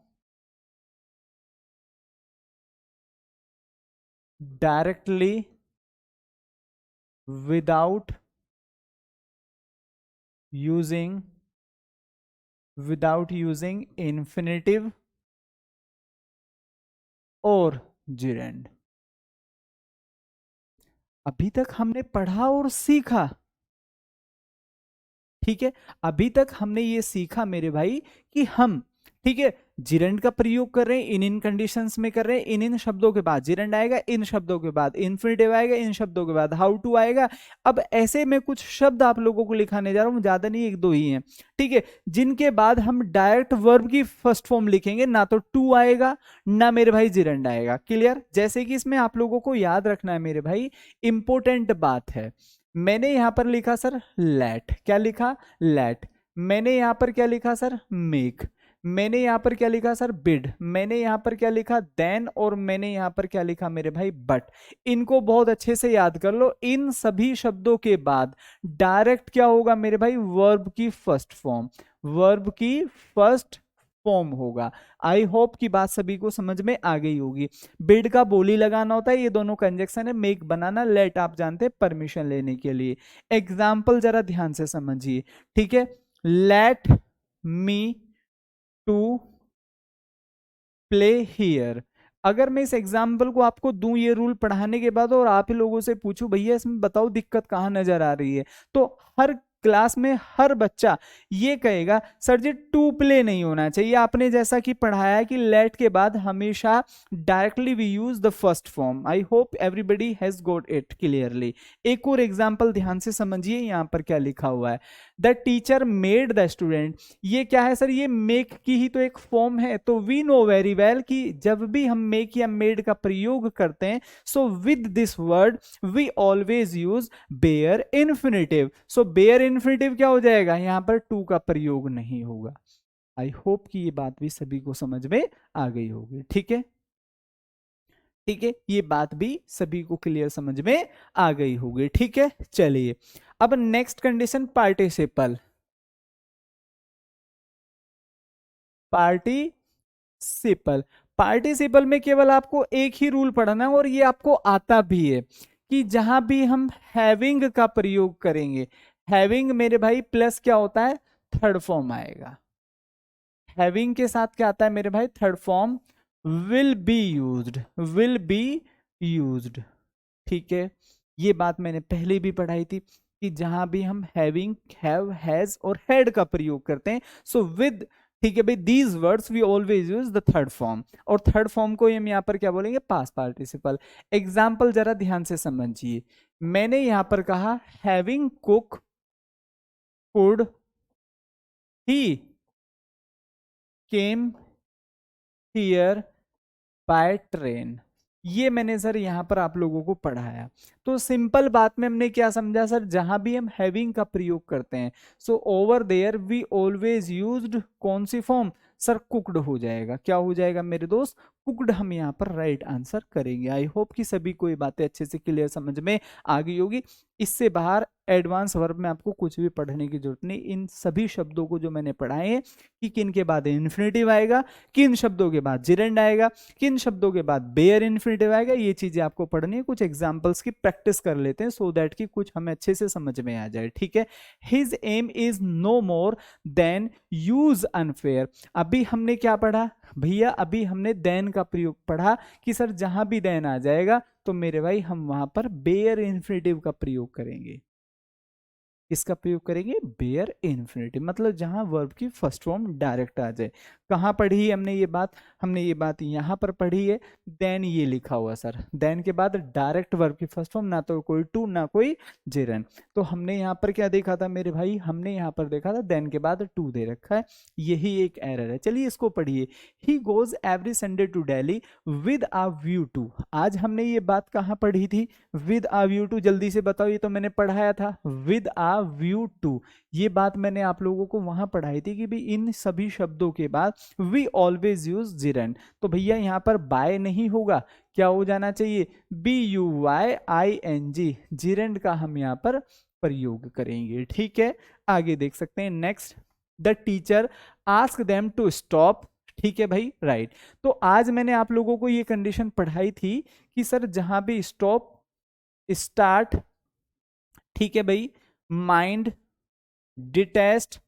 directly without using infinitive और जिरेंड। अभी तक हमने पढ़ा और सीखा, ठीक है, अभी तक हमने ये सीखा मेरे भाई कि हम, ठीक है, जिरेंड का प्रयोग कर रहे हैं, इन कंडीशंस में कर रहे हैं, इन शब्दों के बाद जिरेंड आएगा, इन शब्दों के बाद इन्फिनिटिव आएगा, इन शब्दों के बाद हाउ टू आएगा। अब ऐसे में कुछ शब्द आप लोगों को लिखाने जा रहा हूं, ज्यादा नहीं, एक दो ही हैं, ठीक है, जिनके बाद हम डायरेक्ट वर्ब की फर्स्ट फॉर्म लिखेंगे, ना तो टू आएगा ना मेरे भाई जिरेंड आएगा। क्लियर? जैसे कि इसमें आप लोगों को याद रखना है मेरे भाई, इंपॉर्टेंट बात है, मैंने यहां पर लिखा सर लेट, क्या लिखा? लेट। मैंने यहां पर क्या लिखा सर? मेक। मैंने यहां पर क्या लिखा सर? बिड। मैंने यहां पर क्या लिखा? देन। और मैंने यहां पर क्या लिखा मेरे भाई? बट। इनको बहुत अच्छे से याद कर लो। इन सभी शब्दों के बाद डायरेक्ट क्या होगा मेरे भाई? वर्ब की फर्स्ट फॉर्म, वर्ब की फर्स्ट फॉर्म होगा। आई होप की बात सभी को समझ में आ गई होगी। बिड का बोली लगाना होता है, ये दोनों कंजक्शन है। मेक बनाना, लेट आप जानते हैं परमिशन लेने के लिए। एग्जाम्पल जरा ध्यान से समझिए, ठीक है। Let me to play here. अगर मैं इस एग्जाम्पल को आपको दूं ये रूल पढ़ाने के बाद और आप ही लोगों से पूछूं भैया इसमें बताओ दिक्कत कहां नजर आ रही है, तो हर क्लास में हर बच्चा ये कहेगा सर जी टू प्ले नहीं होना चाहिए। आपने जैसा कि पढ़ाया कि लेट के बाद हमेशा directly we use the first form. I hope everybody has got it clearly. एक और एग्जाम्पल ध्यान से समझिए, यहां पर क्या लिखा हुआ है? The teacher made the student. ये क्या है सर? ये मेक की ही तो एक फॉर्म है। तो वी नो वेरी वेल कि जब भी हम मेक या मेड का प्रयोग करते हैं, so with this word we always use bare infinitive. So bare infinitive क्या हो जाएगा? यहां पर टू का प्रयोग नहीं होगा। आई होप कि ये बात भी सभी को समझ में आ गई होगी, ठीक है, ठीक है, ये बात भी सभी को क्लियर समझ में आ गई होगी, ठीक है। चलिए अब next condition, participle. Participle, participle में केवल आपको एक ही रूल पढ़ना है और ये आपको आता भी है कि जहां भी हम हैविंग का प्रयोग करेंगे, हैविंग मेरे भाई प्लस क्या होता है? थर्ड फॉर्म आएगा। हैविंग के साथ क्या आता है मेरे भाई? Third form. Will be used, will be used, ठीक है। ये बात मैंने पहले भी पढ़ाई थी कि जहां भी हम हैविंग, हैव, हैज और हैड का प्रयोग करते हैं, सो विद, ठीक है भाई, these words we always use the third form. और थर्ड फॉर्म को हम यहां पर क्या बोलेंगे? Past participle. एग्जाम्पल जरा ध्यान से समझिए। मैंने यहां पर कहा having cook could he came here by train. ये मैंने सर यहां पर आप लोगों को पढ़ाया। तो सिंपल बात में हमने क्या समझा सर? जहां भी हम हैविंग का प्रयोग करते हैं, so over there we always used कौन सी फॉर्म? सर कुक्ड हो जाएगा। क्या हो जाएगा मेरे दोस्त? कुक्ड हम यहाँ पर राइट आंसर करेंगे। आई होप कि सभी को ये बातें अच्छे से क्लियर समझ में आ गई होगी। इससे बाहर एडवांस वर्ब में आपको कुछ भी पढ़ने की जरूरत नहीं। इन सभी शब्दों को जो मैंने पढ़ाए हैं कि किन के बाद इन्फिनिटिव आएगा, किन शब्दों के बाद जिरेंड आएगा, किन शब्दों के बाद बेयर इन्फिनिटिव आएगा, ये चीजें आपको पढ़नी है। कुछ एग्जांपल्स की प्रैक्टिस कर लेते हैं सो दैट कि कुछ हमें अच्छे से समझ में आ जाए, ठीक है। His aim is no more than use unfair. अभी हमने क्या पढ़ा भैया? अभी हमने देन का प्रयोग पढ़ा कि सर जहां भी देन आ जाएगा तो मेरे भाई हम वहां पर बेयर इन्फिनिटिव का प्रयोग करेंगे। इसका प्रयोग करेंगे? बेयर इन्फिनिटिव, मतलब जहां वर्ब की फर्स्ट फॉर्म डायरेक्ट आ जाए। कहां पढ़ी है हमने ये बात? हमने ये बात यहां पर पढ़ी है। देन ये लिखा हुआ सर, देन के बाद डायरेक्ट वर्ब की फर्स्ट फॉर्म, ना तो कोई टू ना कोई जेरन। तो हमने यहां पर क्या देखा था मेरे भाई? हमने यहां पर देखा था देन के बाद टू दे रखा है, यही एक एरर है। चलिए इसको पढ़िए। He goes every Sunday to Delhi with a view to. आज हमने ये बात कहां पढ़ी थी? With a view to. जल्दी से बताओ, ये तो मैंने पढ़ाया था। With a view to. ये बात मैंने आप लोगों को वहां पढ़ाई थी कि भाई इन सभी शब्दों के बाद वी ऑलवेज यूज जिरन। तो भैया यहाँ पर बाय नहीं होगा, क्या हो जाना चाहिए, BUYING, जिरन का हम यहाँ पर प्रयोग करेंगे। ठीक है, आगे देख सकते हैं next, the teacher ask them to stop. ठीक है भाई, राइट। तो आज मैंने आप लोगों को ये कंडीशन पढ़ाई थी कि सर जहां भी स्टॉप, स्टार्ट, ठीक है भाई, माइंड, डिटेस्ट,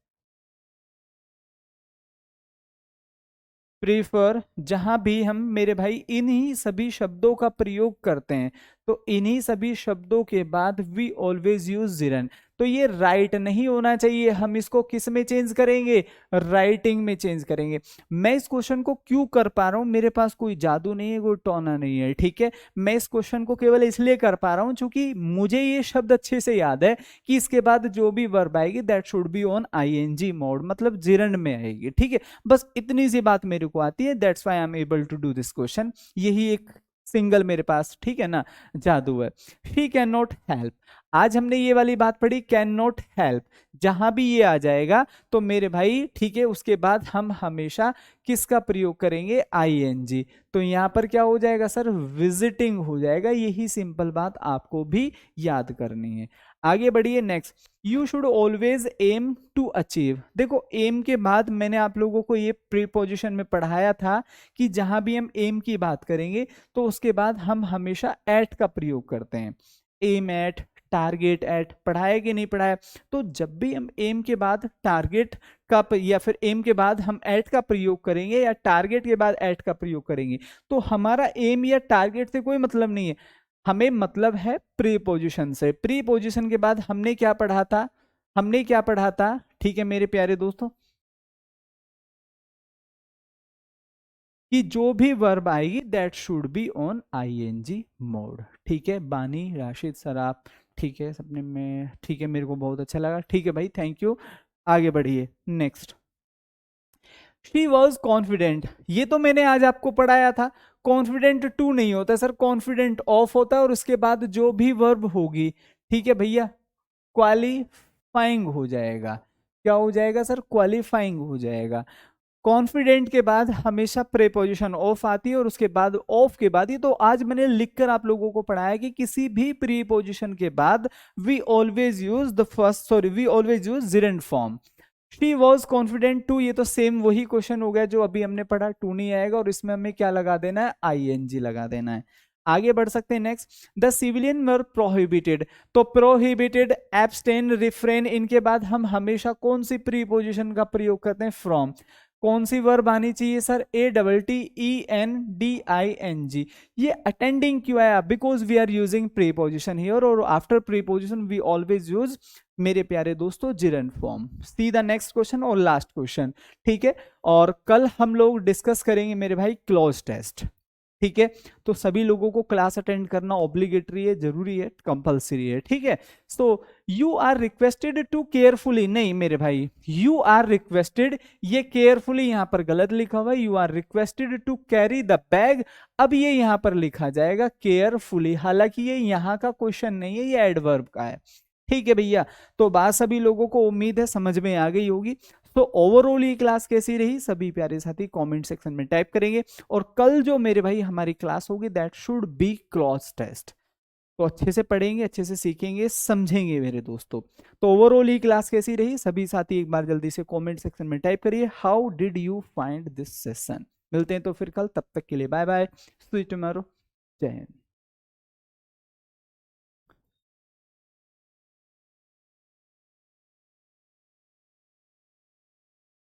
प्रीफर, जहां भी हम मेरे भाई इन्हीं सभी शब्दों का प्रयोग करते हैं, तो इन्हीं सभी शब्दों के बाद वी ऑलवेज यूज जिरन। तो ये राइट नहीं होना चाहिए, हम इसको किस में चेंज करेंगे, राइटिंग में चेंज करेंगे। मैं इस क्वेश्चन को क्यों कर पा रहा हूं, मेरे पास कोई जादू नहीं है, कोई टोना नहीं है, ठीक है। मैं इस क्वेश्चन को केवल इसलिए कर पा रहा हूं क्योंकि मुझे ये शब्द अच्छे से याद है कि इसके बाद जो भी वर्ब आएगी that should be on ING mode, मतलब जिरन में आएगी। ठीक है, बस इतनी सी बात मेरे को आती है, that's why I am able to do this question. यही एक सिंगल मेरे पास, ठीक है ना, जादू है। शी कैन नॉट हेल्प, आज हमने ये वाली बात पढ़ी, कैन नॉट हेल्प, जहां भी ये आ जाएगा तो मेरे भाई ठीक है उसके बाद हम हमेशा किसका प्रयोग करेंगे, ING। तो यहां पर क्या हो जाएगा सर, विजिटिंग हो जाएगा। यही सिंपल बात आपको भी याद करनी है। आगे बढ़िए next, you should always aim to achieve. देखो एम के बाद मैंने आप लोगों को ये प्रीपोजिशन में पढ़ाया था कि जहां भी हम एम की बात करेंगे तो उसके बाद हम हमेशा एट का प्रयोग करते हैं। एम एट, टारगेट एट, पढ़ाया कि नहीं पढ़ाया। तो जब भी हम एम के बाद टारगेट का या फिर एम के बाद हम एट का प्रयोग करेंगे या टारगेट के बाद एट का प्रयोग करेंगे तो हमारा एम या टारगेट से कोई मतलब नहीं है, हमें मतलब है प्रीपोजिशन से। प्रीपोजिशन के बाद हमने क्या पढ़ा था, हमने क्या पढ़ा था, ठीक है मेरे प्यारे दोस्तों, कि जो भी वर्ब आएगी that should be on ING mode. ठीक है, बानी, राशिद, सर आप ठीक है सपने में, ठीक है मेरे को बहुत अच्छा लगा, ठीक है भाई थैंक यू। आगे बढ़िए नेक्स्ट, शी वॉज कॉन्फिडेंट, ये तो मैंने आज आपको पढ़ाया था। कॉन्फिडेंट टू नहीं होता सर, कॉन्फिडेंट ऑफ होता है और उसके बाद जो भी वर्ब होगी, ठीक है भैया, क्वालिफाइंग हो जाएगा। क्या हो जाएगा सर, क्वालिफाइंग हो जाएगा। कॉन्फिडेंट के बाद हमेशा प्रीपोजिशन ऑफ आती है और उसके बाद ऑफ के बाद ही, तो आज मैंने लिखकर आप लोगों को पढ़ाया कि किसी भी प्रीपोजिशन के बाद we always use the first, sorry we always use gerund form. She was confident to, ये तो सेम वही क्वेश्चन हो गया जो अभी हमने पढ़ा, टू नहीं आएगा और इसमें हमें क्या लगा देना है, ING लगा देना है। आगे बढ़ सकते हैं next, the civilian were prohibited. तो प्रोहिबिटेड, एब्सटेन, रिफ्रेन, इनके बाद हम हमेशा कौन सी प्रीपोजिशन का प्रयोग करते हैं, फ्रॉम। कौन सी वर्ब आनी चाहिए सर, ATTENDING। ये अटेंडिंग क्यों आया, because we are using preposition here और after preposition we always use मेरे प्यारे दोस्तों gerund form. See the next question और लास्ट क्वेश्चन, ठीक है। और कल हम लोग डिस्कस करेंगे मेरे भाई क्लोज टेस्ट, ठीक है। तो सभी लोगों को क्लास अटेंड करना ऑब्लिगेटरी है, जरूरी है, कंपलसरी है, ठीक है। So you are requested to carefully, नहीं मेरे भाई, यू आर रिक्वेस्टेड, ये केयरफुली यहां पर गलत लिखा हुआ है, you are requested to carry the bag. अब ये यहां पर लिखा जाएगा केयरफुली, हालांकि ये यहां का क्वेश्चन नहीं है, ये एडवर्ब का है, ठीक है भैया। तो बात सभी लोगों को उम्मीद है समझ में आ गई होगी। तो ओवरऑल ये क्लास कैसी रही सभी प्यारे साथी कमेंट सेक्शन में टाइप करेंगे। और कल जो मेरे भाई हमारी क्लास होगी that should be clause test, तो अच्छे से पढ़ेंगे, अच्छे से सीखेंगे, समझेंगे मेरे दोस्तों। तो ओवरऑल ये क्लास कैसी रही सभी साथी एक बार जल्दी से कमेंट सेक्शन में टाइप करिए, how did you find this session. मिलते हैं तो फिर कल, तब तक के लिए bye bye, see you tomorrow, जय हिंद।